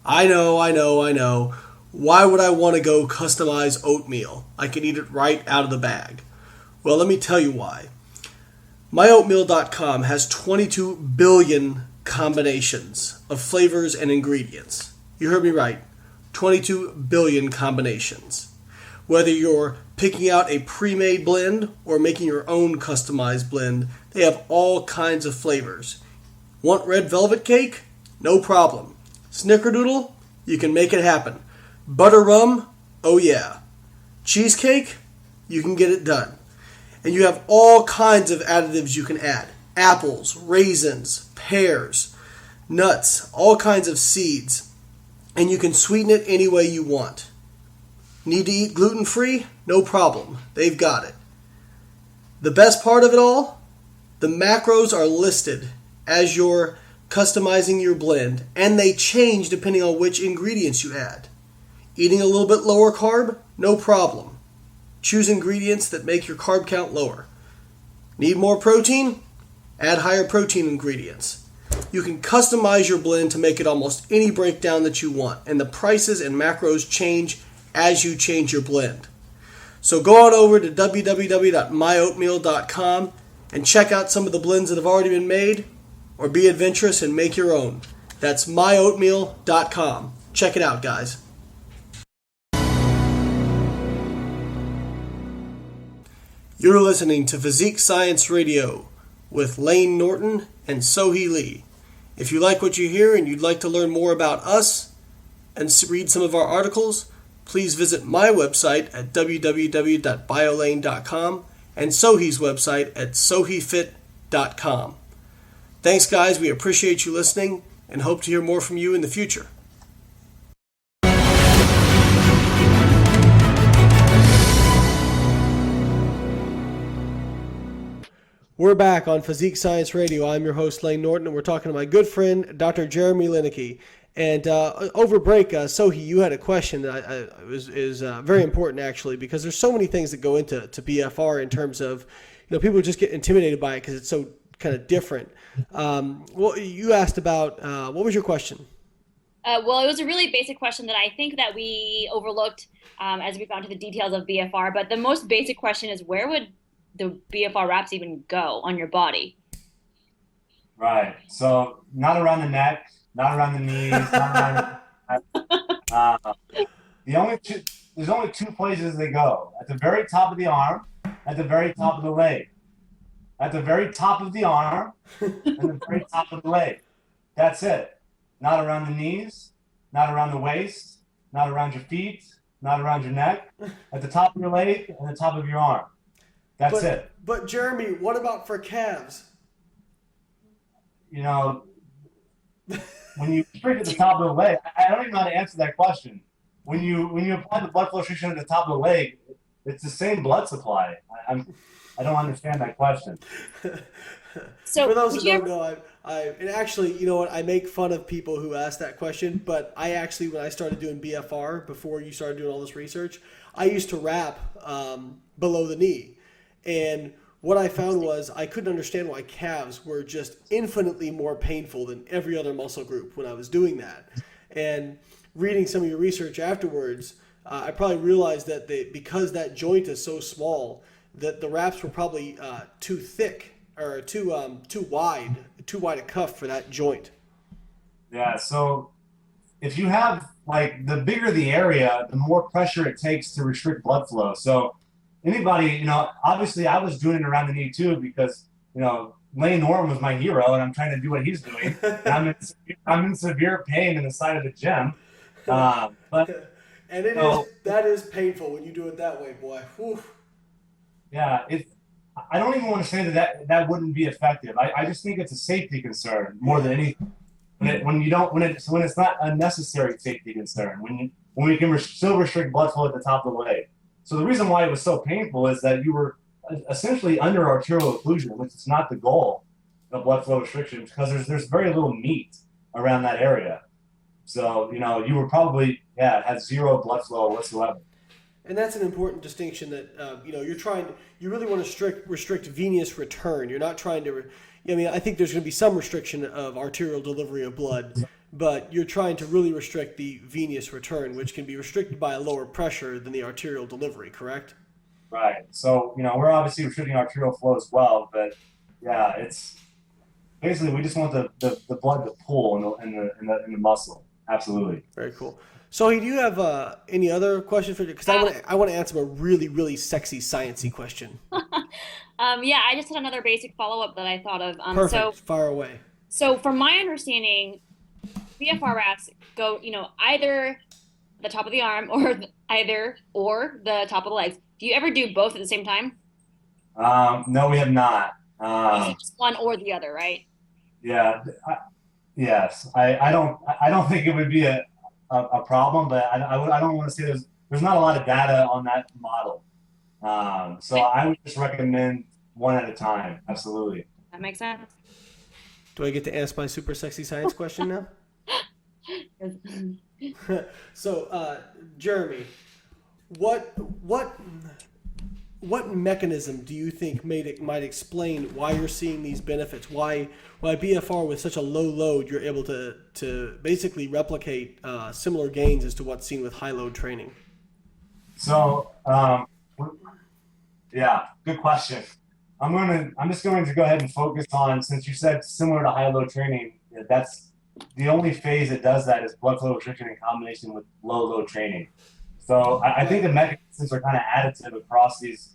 I know. Why would I want to go customize oatmeal? I can eat it right out of the bag. Well, let me tell you why. Myoatmeal.com has 22 billion combinations of flavors and ingredients. You heard me right. 22 billion combinations. Whether you're picking out a pre-made blend or making your own customized blend, they have all kinds of flavors. Want red velvet cake? No problem. Snickerdoodle? You can make it happen. Butter rum? Oh yeah. Cheesecake? You can get it done. And you have all kinds of additives you can add. Apples, raisins, pears, nuts, all kinds of seeds. and you can sweeten it any way you want. Need to eat gluten-free? No problem. They've got it. The best part of it all, the macros are listed as you're customizing your blend, and they change depending on which ingredients you add. Eating a little bit lower carb? No problem. Choose ingredients that make your carb count lower. Need more protein? Add higher protein ingredients. You can customize your blend to make it almost any breakdown that you want, and the prices and macros change as you change your blend. So go on over to www.myoatmeal.com and check out some of the blends that have already been made, or be adventurous and make your own. That's myoatmeal.com. Check it out, guys. You're listening to Physique Science Radio with Layne Norton and Sohee Lee. If you like what you hear and you'd like to learn more about us and read some of our articles, please visit my website at www.biolayne.com and Sohee's website at soheefit.com. Thanks, guys. We appreciate you listening and hope to hear more from you in the future. We're back on Physique Science Radio. I'm your host, Layne Norton, and we're talking to my good friend, Dr. Jeremy Loenneke. And over break, Sohee, you had a question that is very important, actually, because there's so many things that go into BFR in terms of, people just get intimidated by it because it's so kind of different. Well, you asked about, what was your question? Well, it was a really basic question that I think that we overlooked as we got into the details of BFR. But the most basic question is, where would the BFR wraps even go on your body? Right. So not around the neck, not around the knees, not around there's only two places they go. At the very top of the arm, at the very top of the leg. At the very top of the arm, and the very top of the leg. That's it. Not around the knees, not around the waist, not around your feet, not around your neck. At the top of your leg and the top of your arm. That's it. But Jeremy, what about for calves? When you restrict at the top of the leg, I don't even know how to answer that question. When you apply the blood flow restriction at the top of the leg, it's the same blood supply. I don't understand that question. So for those who don't know, and actually, you know what? I make fun of people who ask that question, but I actually, when I started doing BFR, before you started doing all this research, I used to wrap below the knee. And what I found was I couldn't understand why calves were just infinitely more painful than every other muscle group when I was doing that. And reading some of your research afterwards, I probably realized that because that joint is so small, that the wraps were probably too thick or too wide a cuff for that joint. Yeah. So if you have, like, the bigger the area, the more pressure it takes to restrict blood flow. So anybody, obviously I was doing it around the knee too, because, Layne Norton was my hero and I'm trying to do what he's doing. And I'm in severe pain in the side of the gym. But and that is painful when you do it that way, boy. Whew. Yeah, I don't even want to say that wouldn't be effective. I just think it's a safety concern more than anything. When it's not a necessary safety concern. When we can still restrict blood flow at the top of the leg. So the reason why it was so painful is that you were essentially under arterial occlusion, which is not the goal of blood flow restriction, because there's very little meat around that area. So, you were probably, had zero blood flow whatsoever. And that's an important distinction that, you really want to restrict venous return. You're not trying to, I think there's going to be some restriction of arterial delivery of blood, but you're trying to really restrict the venous return, which can be restricted by a lower pressure than the arterial delivery, correct? Right. So, we're obviously restricting arterial flow as well, but it's basically we just want the blood to pull in the muscle. Absolutely. Very cool. So, do you have any other questions for you? Because I want to answer a really, really sexy, sciencey question. I just had another basic follow-up that I thought of. Perfect. Fire away. So, from my understanding, BFR wraps go, either the top of the arm or the top of the legs. Do you ever do both at the same time? No, we have not. Just one or the other, right? Yeah. Yes. I don't think it would be a problem, but I don't want to say there's not a lot of data on that model. So I would just recommend one at a time. Absolutely. That makes sense. Do I get to ask my super sexy science question now? So, Jeremy, what what what mechanism do you think might explain why you're seeing these benefits? Why BFR with such a low load you're able to basically replicate similar gains as to what's seen with high load training? So, yeah, good question. I'm just going to go ahead and focus on, since you said similar to high load training, that's the only phase that does that is blood flow restriction in combination with low load training. So I think the mechanisms are kind of additive across these,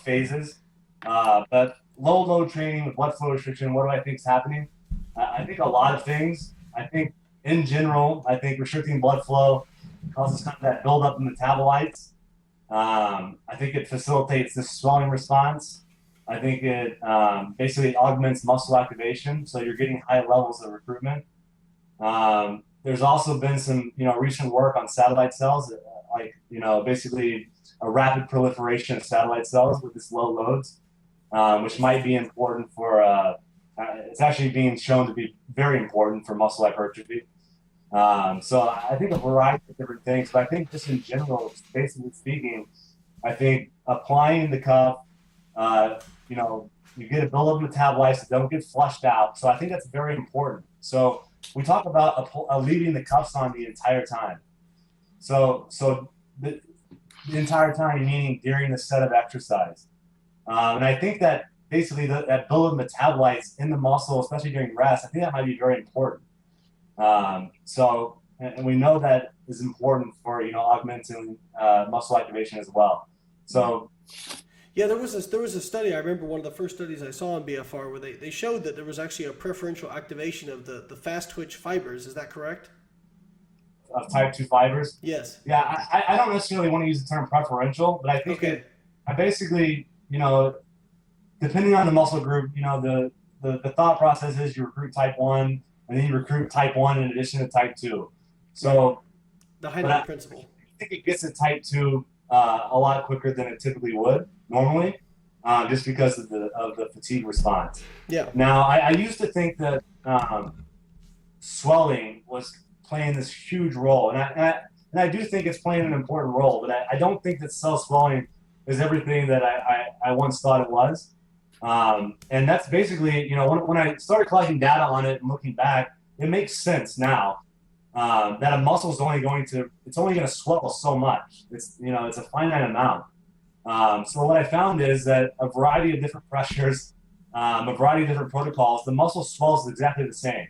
phases. But low load training with blood flow restriction, what do I think is happening? I think a lot of things. I think in general, I think restricting blood flow causes kind of that buildup in metabolites. I think it facilitates the swelling response. I think it basically augments muscle activation, so you're getting high levels of recruitment. There's also been some, recent work on satellite cells, basically a rapid proliferation of satellite cells with this low loads, which might be important for, it's actually being shown to be very important for muscle hypertrophy. So I think a variety of different things, but I think just in general, basically speaking, I think applying the cuff, you get a buildup of metabolites that don't get flushed out. So I think that's very important. So we talk about leaving the cuffs on the entire time. So the entire time, meaning during the set of exercise. And I think that basically that buildup of metabolites in the muscle, especially during rest, I think that might be very important. And we know that is important for, augmenting muscle activation as well. So yeah, there was a study. I remember one of the first studies I saw on BFR where they showed that there was actually a preferential activation of the fast twitch fibers. Is that correct? Of type 2 fibers? Yes. Yeah, I don't necessarily want to use the term preferential, but I think I basically, depending on the muscle group, the thought process is you recruit type 1 and then you recruit type 1 in addition to type 2. So the Heinemann principle. I think it gets to type 2 a lot quicker than it typically would normally, just because of the fatigue response. Yeah. Now, I used to think that swelling was playing this huge role, and I do think it's playing an important role, but I don't think that cell swelling is everything that I once thought it was. And that's basically, when I started collecting data on it and looking back, it makes sense now. That a muscle is only going to swell so much. It's a finite amount. So what I found is that a variety of different pressures, a variety of different protocols, the muscle swells exactly the same.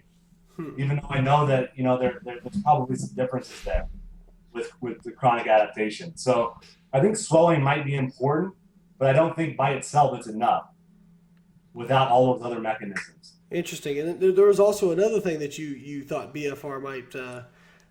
Even though I know that there's probably some differences there with the chronic adaptation. So I think swelling might be important, but I don't think by itself it's enough without all of those other mechanisms. Interesting. And there was also another thing that you thought BFR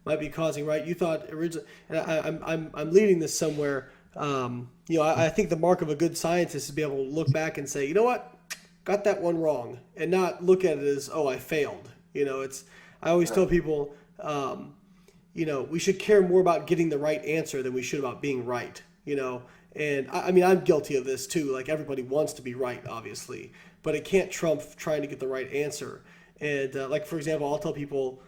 might be causing, right? You thought originally, and I'm leading this somewhere. I think the mark of a good scientist is to be able to look back and say, you know what, got that one wrong, and not look at it as, oh, I failed. I always tell people, we should care more about getting the right answer than we should about being right. And I'm guilty of this too. Like, everybody wants to be right, obviously, but it can't trump trying to get the right answer. And for example, I'll tell people,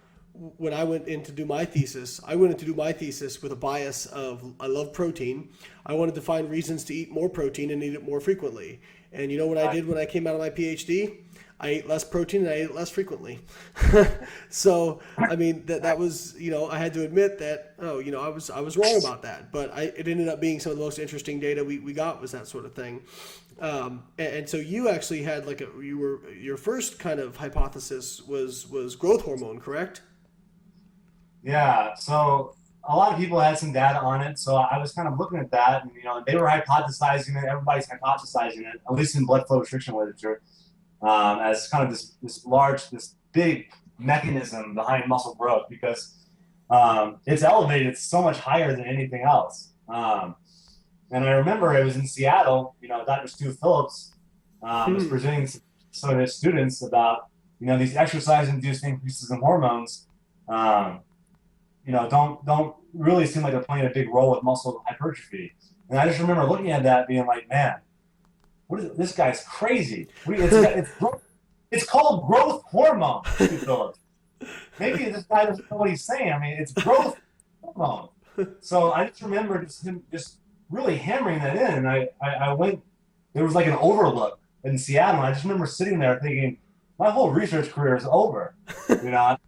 when I went in to do my thesis, with a bias of I love protein. I wanted to find reasons to eat more protein and eat it more frequently. And you know what I did when I came out of my PhD? I ate less protein and I ate it less frequently. So, that was, I had to admit that, I was wrong about that. But it ended up being some of the most interesting data we got was that sort of thing. And so you actually had your first kind of hypothesis was growth hormone, correct? Yeah, so a lot of people had some data on it, so I was kind of looking at that, and they were hypothesizing it. Everybody's hypothesizing it, at least in blood flow restriction literature, as kind of this big mechanism behind muscle growth, because it's elevated so much higher than anything else. And I remember it was in Seattle. Dr. Stu Phillips was presenting to some of his students about these exercise-induced increases in hormones. don't really seem like they're playing a big role with muscle hypertrophy. And I just remember looking at that, being like, man, what is it? This guy's crazy. It's called growth hormone, Phillips. Maybe this guy doesn't know what he's saying. I mean, it's growth hormone. So I just remember him just really hammering that in. And I went, there was like an overlook in Seattle. And I just remember sitting there thinking, my whole research career is over. I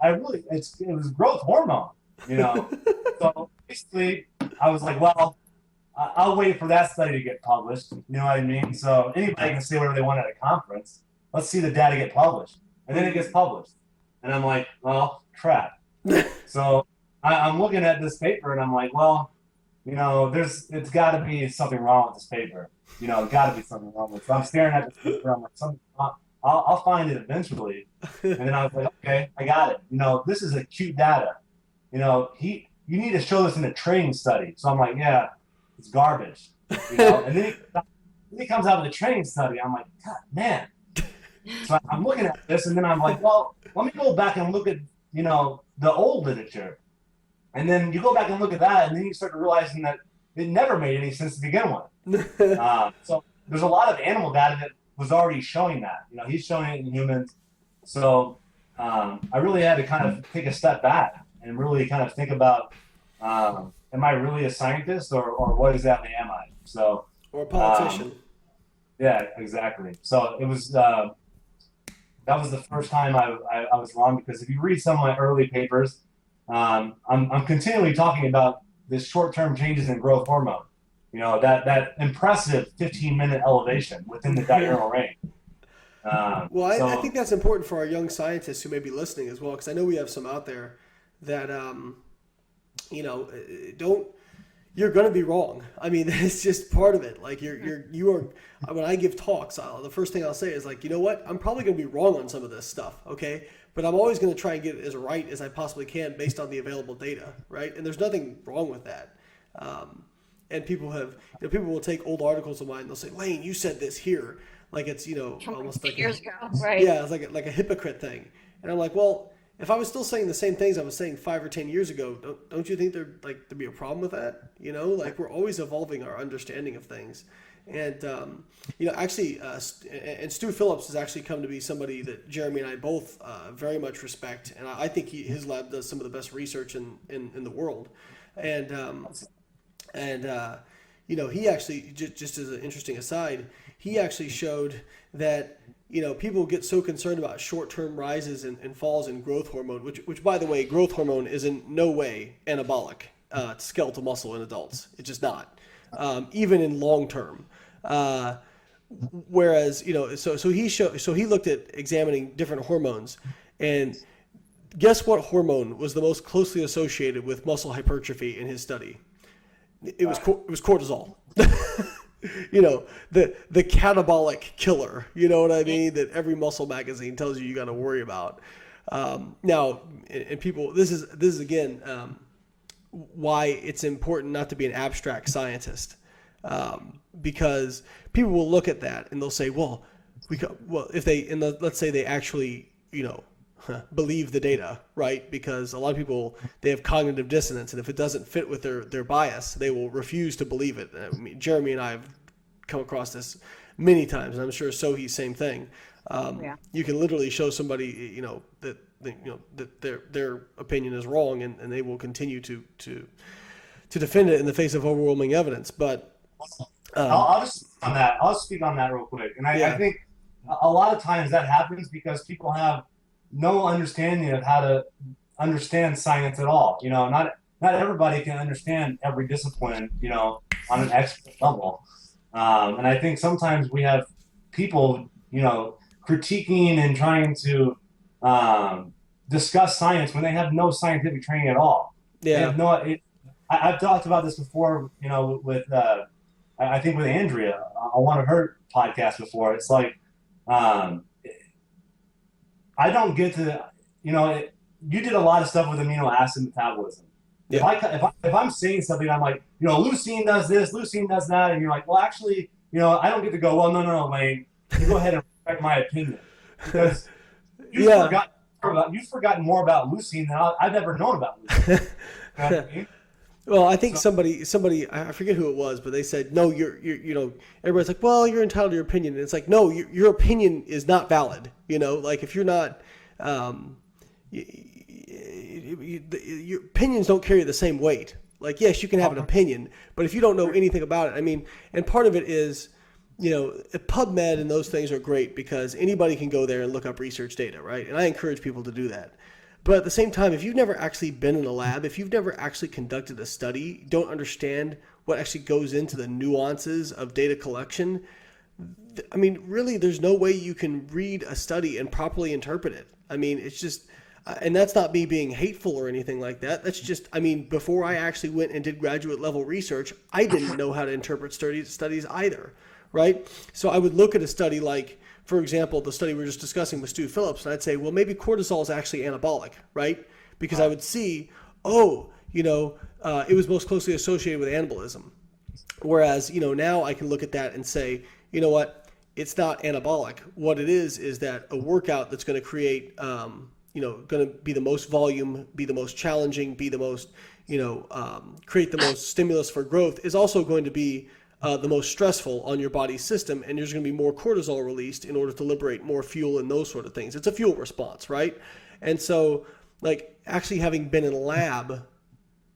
really, it was growth hormone, So basically, I was like, well, I'll wait for that study to get published. You know what I mean? So anybody can say whatever they want at a conference. Let's see the data get published. And then it gets published. And I'm like, well, crap. So I'm looking at this paper and I'm like, well, it's got to be something wrong with this paper. Got to be something wrong with it. So I'm staring at this paper. I'm like, I'll find it eventually. And then I was like, okay, I got it. This is acute data. You need to show this in a training study. So I'm like, yeah, it's garbage. And then he comes out with a training study. I'm like, God, man. So I'm looking at this, and then I'm like, well, let me go back and look at, the old literature. And then you go back and look at that, and then you start realizing that it never made any sense to begin with. So there's a lot of animal data that was already showing that. He's showing it in humans. So I really had to kind of take a step back and really kind of think about, am I really a scientist or what exactly am I? So or a politician. Yeah, exactly. So it was that was the first time I was wrong, because if you read some of my early papers, I'm continually talking about this short-term changes in growth hormone. That impressive 15-minute elevation within the diurnal range. I think that's important for our young scientists who may be listening as well, because I know we have some out there that you're going to be wrong. I mean, it's just part of it. Like you are. When I give talks, the first thing I'll say is like, you know what? I'm probably going to be wrong on some of this stuff. Okay. But I'm always going to try and get it as right as I possibly can based on the available data. Right. And there's nothing wrong with that. And people will take old articles of mine. And they'll say, Layne, you said this here. Like it's, almost like years ago. Right. Yeah. It's like a hypocrite thing. And I'm like, well, if I was still saying the same things I was saying 5 or 10 years ago, don't you think there'd be a problem with that? We're always evolving our understanding of things. And, actually, and Stu Phillips has actually come to be somebody that Jeremy and I both very much respect. And I think his lab does some of the best research in the world. And he actually, just as an interesting aside, he actually showed that people get so concerned about short-term rises and falls in growth hormone, which by the way, growth hormone is in no way anabolic to skeletal muscle in adults. It's just not, even in long-term. Whereas, so he looked at examining different hormones, and guess what hormone was the most closely associated with muscle hypertrophy in his study? It was cortisol. The catabolic killer, you know what I mean? That every muscle magazine tells you got to worry about. Now, and people, this is again why it's important not to be an abstract scientist, because people will look at that and they'll say, well, if they let's say they actually believe the data, right? Because a lot of people, they have cognitive dissonance, and if it doesn't fit with their bias, they will refuse to believe it. I mean, Jeremy and I have come across this many times, and I'm sure Sohee, same thing. You can literally show somebody, that their opinion is wrong, and they will continue to defend it in the face of overwhelming evidence. But I'll just speak on that real quick. And I think a lot of times that happens because people have no understanding of how to understand science at all. Not everybody can understand every discipline, on an expert level. And I think sometimes we have people, critiquing and trying to discuss science when they have no scientific training at all. Yeah. I've talked about this before, with I think with Andrea on one of her podcasts before. It's like, I don't get to, you did a lot of stuff with amino acid metabolism. Yeah. If I'm saying something, I'm like, leucine does this, leucine does that, and you're like, well, actually, I don't get to go, well, no, Layne, you go ahead and respect my opinion, because you forgot you've forgotten more about leucine than I've ever known about leucine. You know what I mean? Well, I think somebody, I forget who it was, but they said, no, you're, everybody's like, well, you're entitled to your opinion. And it's like, no, your opinion is not valid. Like if you're not, your opinions don't carry the same weight. Like, yes, you can have an opinion, but if you don't know anything about it, I mean, and part of it is, PubMed and those things are great because anybody can go there and look up research data, right? And I encourage people to do that. But at the same time, if you've never actually been in a lab, if you've never actually conducted a study, don't understand what actually goes into the nuances of data collection, I mean, really, there's no way you can read a study and properly interpret it. I mean, it's just, and that's not me being hateful or anything like that. That's just, I mean, before I actually went and did graduate level research, I didn't know how to interpret studies either, right? So I would look at a study like, for example, the study we were just discussing with Stu Phillips, and I'd say, well, maybe cortisol is actually anabolic, right? Because I would see, it was most closely associated with anabolism. Whereas, now I can look at that and say, you know what, it's not anabolic. What it is that a workout that's going to create, going to be the most volume, be the most challenging, be the most, create the most stimulus for growth is also going to be the most stressful on your body's system, and there's going to be more cortisol released in order to liberate more fuel and those sort of things. It's a fuel response, right? And so, like, actually having been in a lab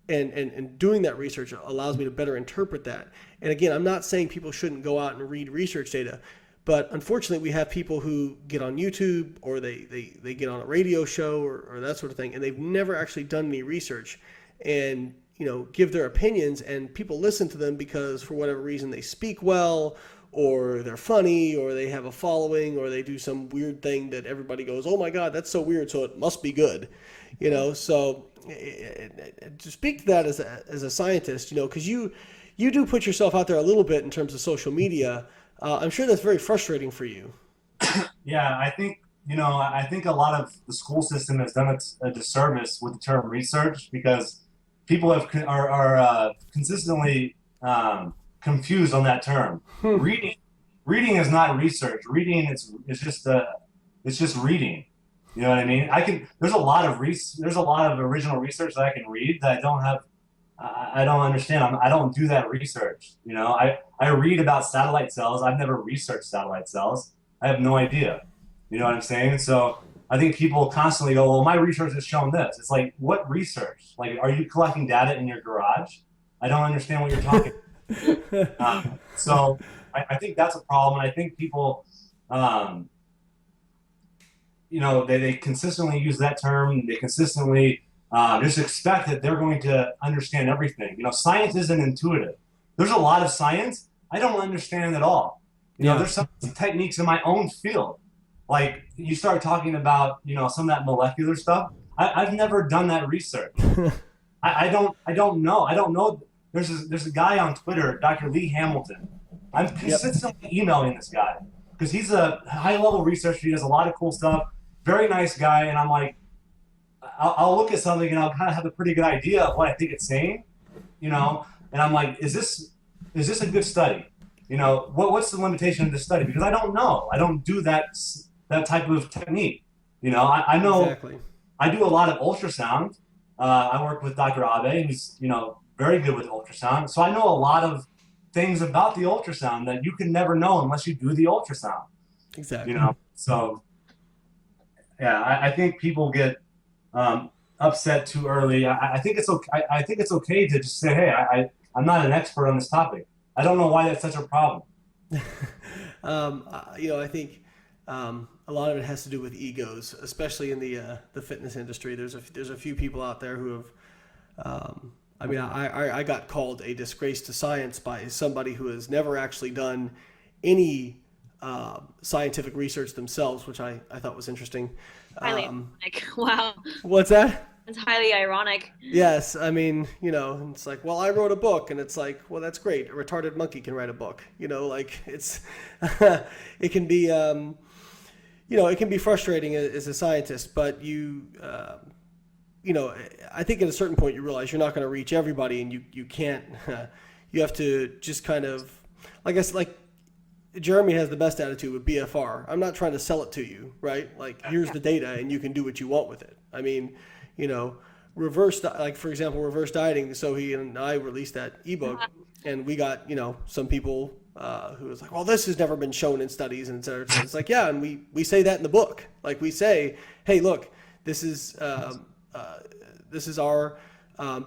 and doing that research allows me to better interpret that. And again, I'm not saying people shouldn't go out and read research data, but unfortunately we have people who get on YouTube or they get on a radio show or that sort of thing, and they've never actually done any research and give their opinions, and people listen to them because for whatever reason they speak well, or they're funny, or they have a following, or they do some weird thing that everybody goes, oh my God, that's so weird, so it must be good. So to speak to that as a scientist, because you do put yourself out there a little bit in terms of social media. I'm sure that's very frustrating for you. Yeah, I think a lot of the school system has done a disservice with the term research because people are consistently confused on that term. Reading is not research. Reading is just reading. You know what I mean? There's a lot of original research that I can read that I don't have. I don't understand. I don't do that research. I read about satellite cells. I've never researched satellite cells. I have no idea. You know what I'm saying? So I think people constantly go, well, my research has shown this. It's like, what research? Like, are you collecting data in your garage? I don't understand what you're talking about. So I think that's a problem. And I think people, they consistently use that term. They consistently just expect that they're going to understand everything. Science isn't intuitive. There's a lot of science I don't understand at all. There's some techniques in my own field. Like you start talking about, some of that molecular stuff. I've never done that research. I don't know. There's a guy on Twitter, Dr. Lee Hamilton. I'm consistently emailing this guy because he's a high-level researcher. He does a lot of cool stuff. Very nice guy. And I'm like, I'll look at something and I'll kind of have a pretty good idea of what I think it's saying, and I'm like, is this a good study? What's the limitation of this study? Because I don't know. I don't do that type of technique. I know exactly. I do a lot of ultrasound. I work with Dr. Abe, who's, very good with ultrasound. So I know a lot of things about the ultrasound that you can never know unless you do the ultrasound. Exactly. So yeah, I think people get upset too early. I think it's okay. I think it's okay to just say, hey, I'm not an expert on this topic. I don't know why that's such a problem. I think a lot of it has to do with egos, especially in the fitness industry. There's a few people out there who have. I got called a disgrace to science by somebody who has never actually done any scientific research themselves, which I thought was interesting. Highly ironic. Wow. What's that? It's highly ironic. Yes, it's like, well, I wrote a book, and it's like, well, that's great. A retarded monkey can write a book. It's it can be it can be frustrating as a scientist, but I think at a certain point you realize you're not going to reach everybody, and you can't. You have to just kind of, I guess, like Jeremy has the best attitude with BFR. I'm not trying to sell it to you, right? Like, here's the data and you can do what you want with it. I mean, you know, for example, reverse dieting. Sohee and I released that ebook, and we got, some people who was like, well, this has never been shown in studies, and et cetera, et cetera. It's like, yeah, and we say that in the book. Like, we say, hey, look, this is our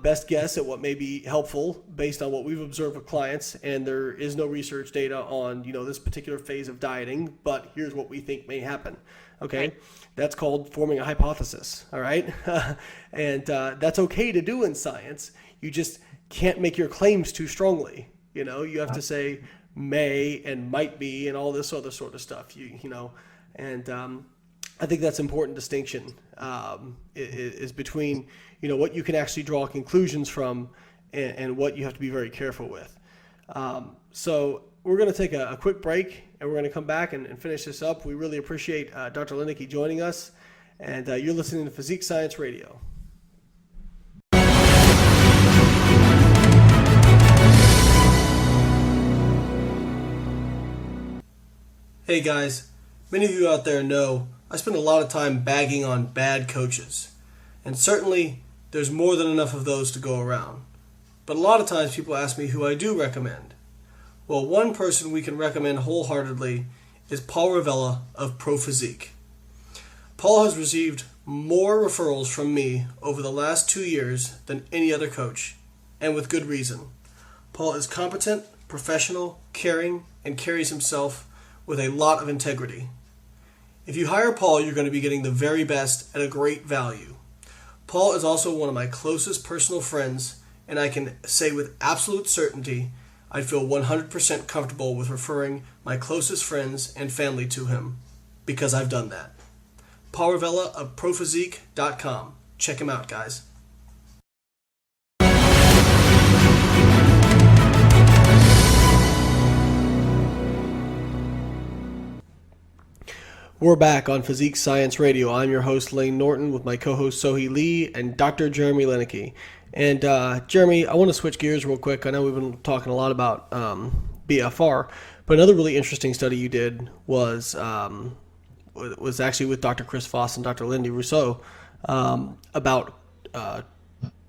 best guess at what may be helpful based on what we've observed with clients, and there is no research data on this particular phase of dieting, but here's what we think may happen. Okay, that's called forming a hypothesis. All right, and that's okay to do in science. You just can't make your claims too strongly. You have to say may and might be and all this other sort of stuff. And I think that's an important distinction is between what you can actually draw conclusions from and what you have to be very careful with. So we're going to take a quick break, and we're going to come back and finish this up. We really appreciate Dr. Loenneke joining us, and you're listening to Physique Science Radio. Hey guys, many of you out there know I spend a lot of time bagging on bad coaches, and certainly there's more than enough of those to go around. But a lot of times people ask me who I do recommend. Well, one person we can recommend wholeheartedly is Paul Ravella of Physique. Paul has received more referrals from me over the last 2 years than any other coach, and with good reason. Paul is competent, professional, caring, and carries himself with a lot of integrity. If you hire Paul, you're going to be getting the very best at a great value. Paul is also one of my closest personal friends, and I can say with absolute certainty I feel 100% comfortable with referring my closest friends and family to him because I've done that. Paul Ravella of Prophysique.com. Check him out, guys. We're back on Physique Science Radio. I'm your host, Layne Norton, with my co-host Sohee Lee and Dr. Jeremy Loenneke. And Jeremy, I want to switch gears real quick. I know we've been talking a lot about BFR, but another really interesting study you did was actually with Dr. Chris Foss and Dr. Lindy Rousseau about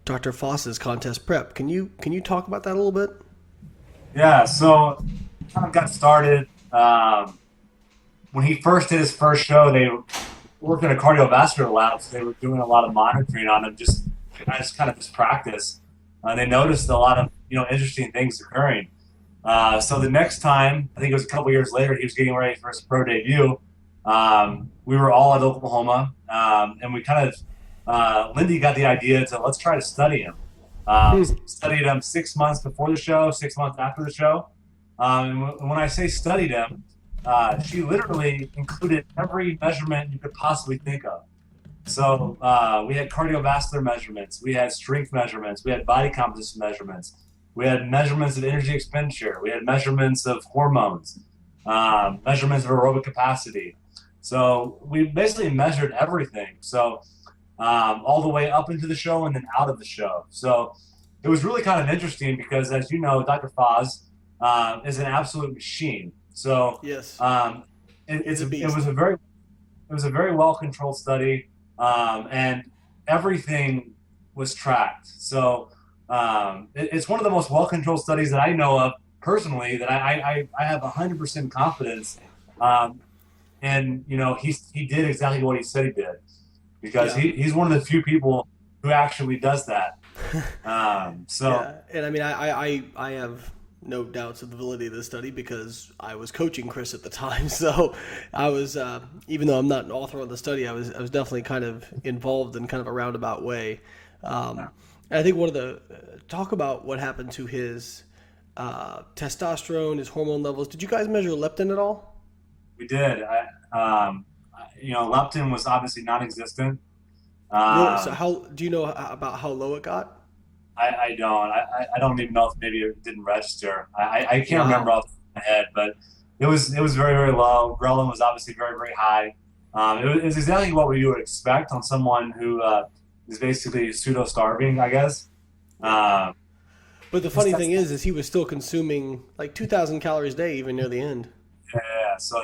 Dr. Foss's contest prep. Can you talk about that a little bit? Yeah, so kind of got started when he first did his first show. They worked in a cardiovascular lab, so they were doing a lot of monitoring on him, just kind of his practice. They noticed a lot of interesting things occurring. So the next time, I think it was a couple years later, he was getting ready for his pro debut. We were all at Oklahoma, and we kind of Lindy got the idea to let's try to study him. Studied him 6 months before the show, 6 months after the show. And when I say studied him, she literally included every measurement you could possibly think of. So we had cardiovascular measurements, we had strength measurements, we had body composition measurements, we had measurements of energy expenditure, we had measurements of hormones, measurements of aerobic capacity. So we basically measured everything. So all the way up into the show and then out of the show. So it was really kind of interesting because, as you know, Dr. Foz is an absolute machine. So yes, it was a very well controlled study, and everything was tracked. So it's one of the most well controlled studies that I know of personally. That I have 100% confidence, and he did exactly what he said he did, because he's one of the few people who actually does that. And I mean I have no doubts of the validity of this study because I was coaching Chris at the time. So I was, even though I'm not an author on the study, I was definitely kind of involved in kind of a roundabout way. And I think talk about what happened to his testosterone, his hormone levels. Did you guys measure leptin at all? We did. Leptin was obviously non-existent. So how do you know about how low it got? I don't. I don't even know if maybe it didn't register. I can't remember off the top of my head, but it was very, very low. Ghrelin was obviously very, very high. It was exactly what we would expect on someone who is basically pseudo-starving, I guess. But the funny thing is he was still consuming like 2,000 calories a day even near the end.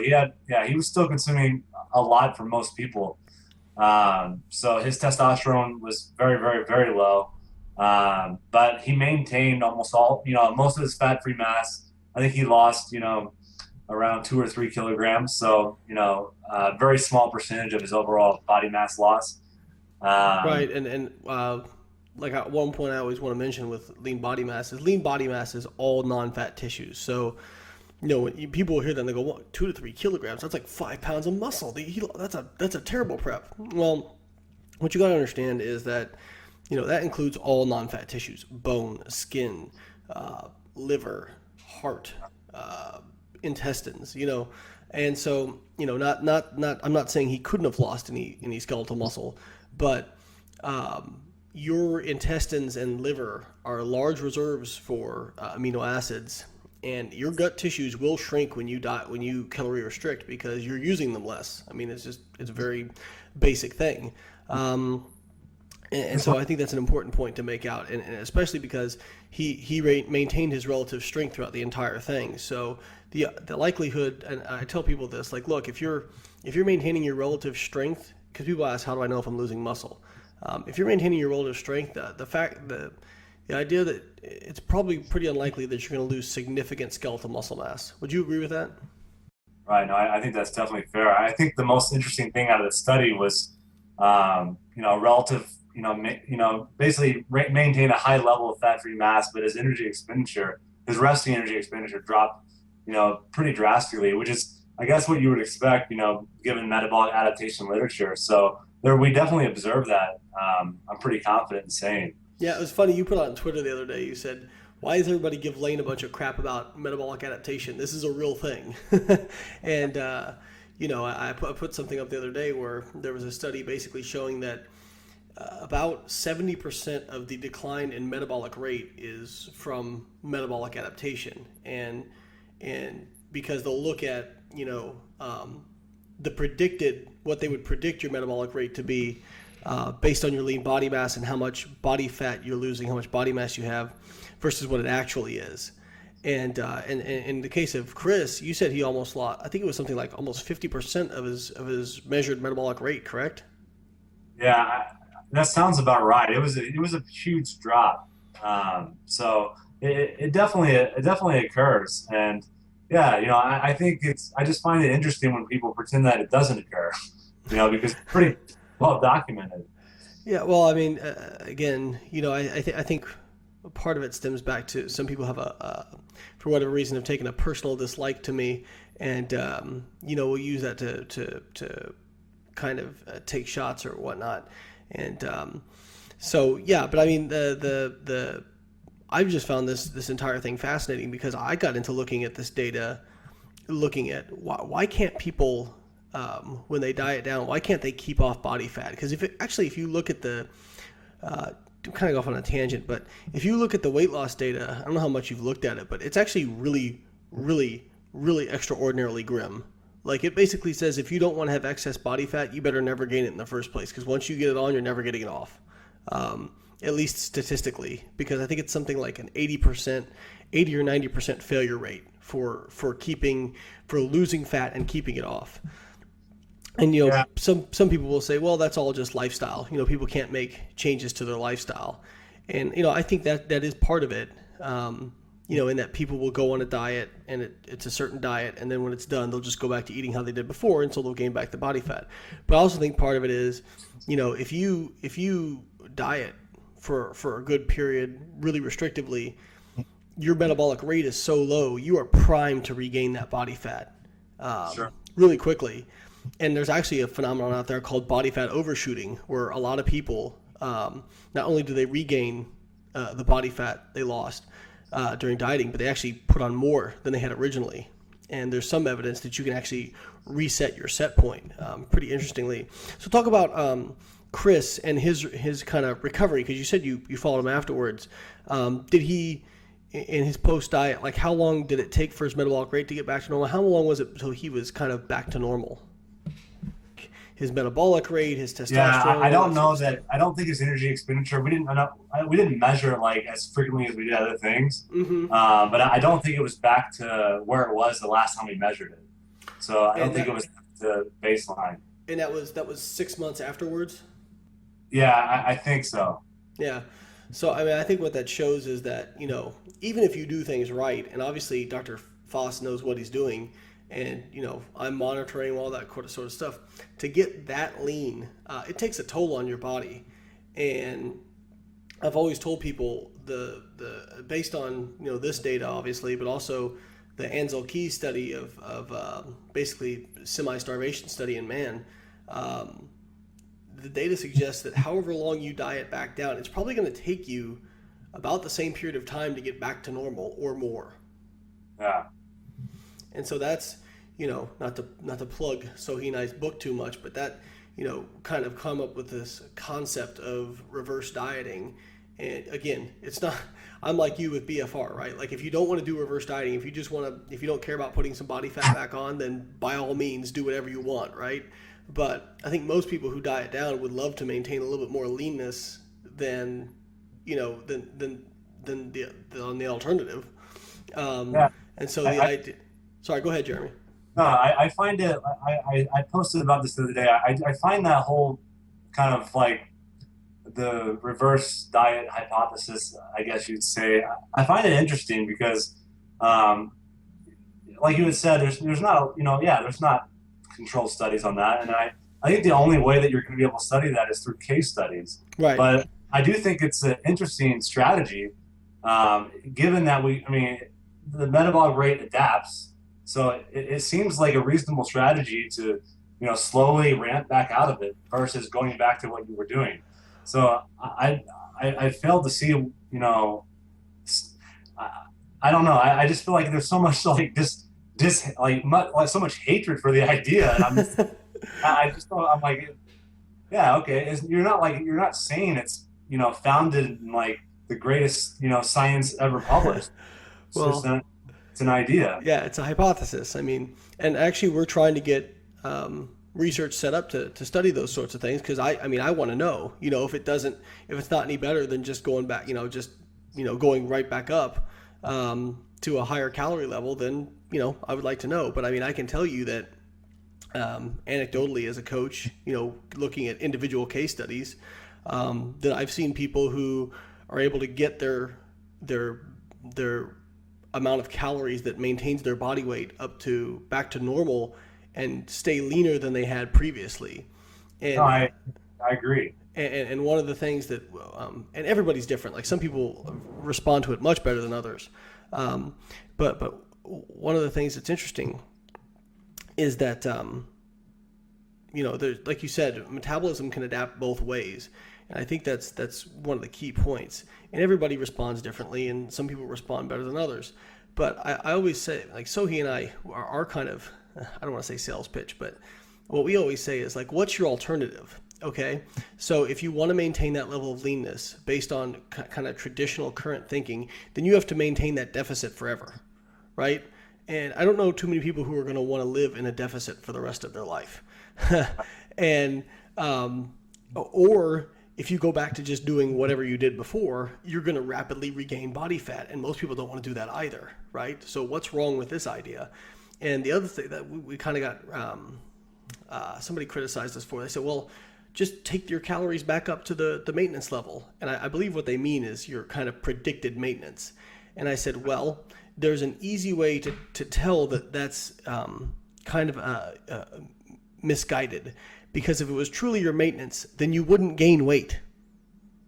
yeah. So he was still consuming a lot for most people. So his testosterone was very, very, very low. But he maintained almost most of his fat-free mass. I think he lost, around 2 or 3 kilograms. So, very small percentage of his overall body mass loss. Right, and like at one point I always want to mention with lean body mass is all non-fat tissues. So, when people hear that and they go, "What, 2 to 3 kilograms? That's like 5 pounds of muscle. That's a terrible prep." Well, what you got to understand is that, that includes all non-fat tissues: bone, skin, liver, heart, intestines. And so, I'm not saying he couldn't have lost any skeletal muscle, but your intestines and liver are large reserves for amino acids, and your gut tissues will shrink when you calorie restrict because you're using them less. I mean, it's a very basic thing. And so I think that's an important point to make out, and especially because he maintained his relative strength throughout the entire thing. So the likelihood, and I tell people this, like, look, if you're maintaining your relative strength, because people ask, how do I know if I'm losing muscle? If you're maintaining your relative strength, the idea that it's probably pretty unlikely that you're going to lose significant skeletal muscle mass. Would you agree with that? Right. No, I think that's definitely fair. I think the most interesting thing out of the study was, relative, basically maintain a high level of fat-free mass, but his resting energy expenditure dropped, pretty drastically, which is, I guess, what you would expect, given metabolic adaptation literature. So we definitely observed that. I'm pretty confident in saying. Yeah, it was funny. You put on Twitter the other day, you said, "Why does everybody give Layne a bunch of crap about metabolic adaptation? This is a real thing." And, I put something up the other day where there was a study basically showing that about 70% of the decline in metabolic rate is from metabolic adaptation. And because they'll look at, what they would predict your metabolic rate to be based on your lean body mass and how much body fat you're losing, how much body mass you have versus what it actually is. And in the case of Chris, you said he almost lost, I think it was something like almost 50% of his measured metabolic rate, correct? Yeah, that sounds about right. It was a huge drop. So it definitely occurs. And yeah, I think I just find it interesting when people pretend that it doesn't occur, because it's pretty well documented. Yeah, well, I mean, again, I think part of it stems back to some people have for whatever reason, have taken a personal dislike to me, and we'll use that to kind of take shots or whatnot. And so yeah, but I mean, I've just found this entire thing fascinating because I got into looking at this data, looking at why can't people when they diet down, why can't they keep off body fat? Because if you look at the kind of go off on a tangent, but if you look at the weight loss data, I don't know how much you've looked at it, but it's actually really, really, really extraordinarily grim. Like, it basically says if you don't want to have excess body fat, you better never gain it in the first place, because once you get it on, you're never getting it off, at least statistically, because I think it's something like an 80 or 90% failure rate for losing fat and keeping it off. And some people will say, well, that's all just lifestyle. People can't make changes to their lifestyle, and I think that is part of it. In that people will go on a diet and it's a certain diet, and then when it's done, they'll just go back to eating how they did before, and so they'll gain back the body fat. But I also think part of it is, if you diet for a good period really restrictively, your metabolic rate is so low, you are primed to regain that body fat really quickly. And there's actually a phenomenon out there called body fat overshooting, where a lot of people, not only do they regain the body fat they lost during dieting, but they actually put on more than they had originally. And there's some evidence that you can actually reset your set point pretty interestingly. So talk about Chris and his kind of recovery, because you said you followed him afterwards. Did he, in his post-diet, like, how long did it take for his metabolic rate to get back to normal? How long was it until he was kind of back to normal? His metabolic rate, his testosterone. Yeah, I don't know that. I don't think his energy expenditure. We didn't measure it like as frequently as we did other things. Mm-hmm. But I don't think it was back to where it was the last time we measured it. So I don't And think it that, was the baseline. and that was 6 months afterwards. Yeah, I think so. Yeah. So I mean, I think what that shows is that even if you do things right, and obviously Dr. Foss knows what he's doing, and I'm monitoring all that sort of stuff. To get that lean, it takes a toll on your body, and I've always told people the based on this data obviously, but also the Ansel Keys study of basically semi-starvation study in man. Um, the data suggests that however long you diet back down, it's probably going to take you about the same period of time to get back to normal or more. Yeah. And so that's not to plug Sohee and I's book too much, but that kind of come up with this concept of reverse dieting. And again, it's not. I'm like you with BFR, right? Like if you don't want to do reverse dieting, if you don't care about putting some body fat back on, then by all means do whatever you want, right? But I think most people who diet down would love to maintain a little bit more leanness than on the alternative. Yeah. And so the idea. Sorry, go ahead, Jeremy. No, I find it. I posted about this the other day. I find that whole kind of like the reverse diet hypothesis, I guess you'd say. I find it interesting because, like you had said, there's not there's not controlled studies on that, and I think the only way that you're going to be able to study that is through case studies. Right. But I do think it's an interesting strategy, given that the metabolic rate adapts. So it seems like a reasonable strategy to, slowly ramp back out of it versus going back to what you were doing. So I failed to see, I don't know. I just feel like there's so much like so much hatred for the idea. And I'm like, yeah, okay. You're not saying it's, founded in like the greatest, science ever published. Well, it's an idea. Yeah, it's a hypothesis. I mean, and actually we're trying to get research set up to study those sorts of things because I want to know, if it's not any better than just going back, going right back up to a higher calorie level, then, I would like to know. But I can tell you that anecdotally as a coach, looking at individual case studies, that I've seen people who are able to get their amount of calories that maintains their body weight back to normal and stay leaner than they had previously. And no, I agree. And one of the things that, and everybody's different. Like some people respond to it much better than others. But one of the things that's interesting is that, there's, like you said, metabolism can adapt both ways. And I think that's one of the key points. And everybody responds differently, and some people respond better than others. But I always say, like Sohee and I are kind of, I don't want to say sales pitch, but what we always say is like, what's your alternative? Okay, so if you want to maintain that level of leanness based on kind of traditional current thinking, then you have to maintain that deficit forever, right? And I don't know too many people who are going to want to live in a deficit for the rest of their life. And or if you go back to just doing whatever you did before, you're going to rapidly regain body fat. And most people don't want to do that either, right? So what's wrong with this idea? And the other thing that we kind of got, somebody criticized us for, they said, well, just take your calories back up to the maintenance level. And I believe what they mean is your kind of predicted maintenance. And I said, well, there's an easy way to tell that that's kind of misguided. Because if it was truly your maintenance, then you wouldn't gain weight.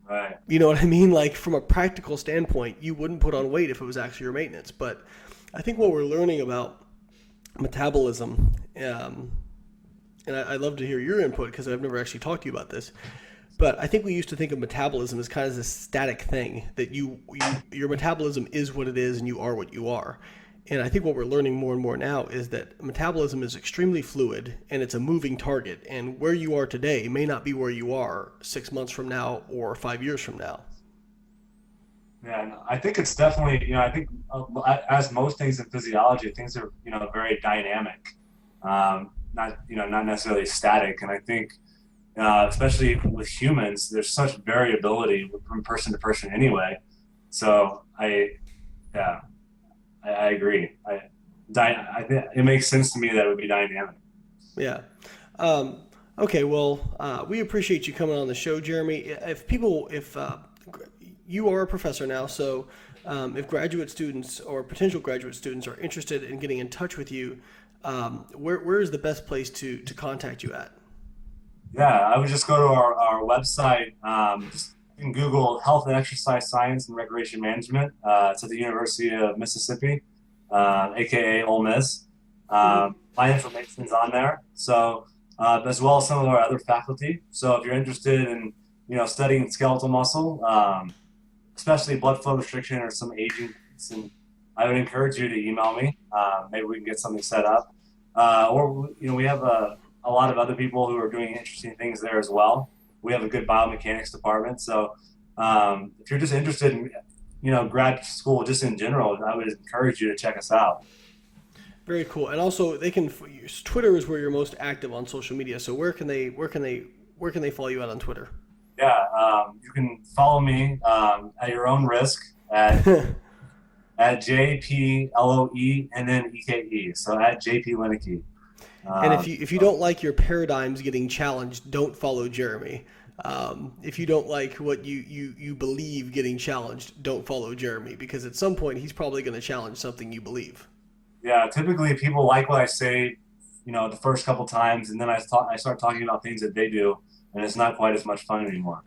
Right. You know what I mean? Like from a practical standpoint, you wouldn't put on weight if it was actually your maintenance. But I think what we're learning about metabolism, and I'd love to hear your input because I've never actually talked to you about this. But I think we used to think of metabolism as kind of this static thing that your metabolism is what it is and you are what you are. And I think what we're learning more and more now is that metabolism is extremely fluid and it's a moving target. And where you are today may not be where you are 6 months from now or 5 years from now. Yeah, and I think it's definitely, I think as most things in physiology, things are, very dynamic, not necessarily static. And I think, especially with humans, there's such variability from person to person anyway. So I agree. I think it makes sense to me that it would be dynamic. Yeah. Okay. Well, we appreciate you coming on the show, Jeremy. If you are a professor now, so if graduate students or potential graduate students are interested in getting in touch with you, where is the best place to contact you at? Yeah, I would just go to our website. Just you can Google Health and Exercise Science and Recreation Management. It's at the University of Mississippi, aka Ole Miss. My information is on there. So as well as some of our other faculty. So if you're interested in studying skeletal muscle, especially blood flow restriction or some aging, and I would encourage you to email me. Maybe we can get something set up. Or we have a lot of other people who are doing interesting things there as well. We have a good biomechanics department. So if you're just interested in grad school just in general, I would encourage you to check us out. Very cool. And also, they can use Twitter is where you're most active on social media. So where can they follow you out on Twitter? Yeah, you can follow me at your own risk at at JPLOENNEKE. So at JP Loenneke. And if you don't like your paradigms getting challenged, don't follow Jeremy. If you don't like what you believe getting challenged, don't follow Jeremy, because at some point he's probably going to challenge something you believe. Yeah, typically people like what I say, the first couple times, and then I start talking about things that they do, and it's not quite as much fun anymore.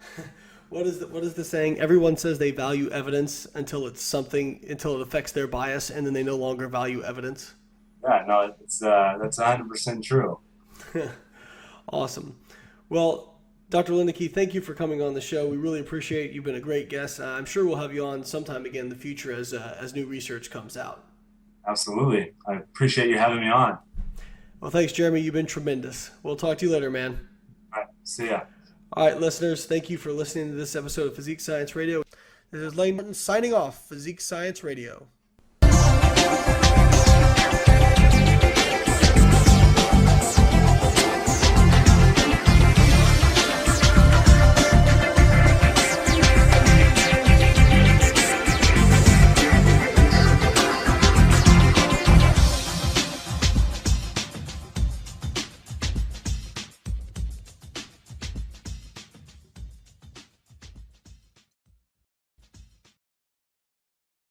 What is the saying? Everyone says they value evidence until it affects their bias, and then they no longer value evidence. Yeah, no, that's 100% true. Awesome. Well, Dr. Loenneke, thank you for coming on the show. We really appreciate it. You've been a great guest. I'm sure we'll have you on sometime again in the future as new research comes out. Absolutely. I appreciate you having me on. Well, thanks, Jeremy. You've been tremendous. We'll talk to you later, man. All right. See ya. All right, listeners, thank you for listening to this episode of Physique Science Radio. This is Layne signing off, Physique Science Radio.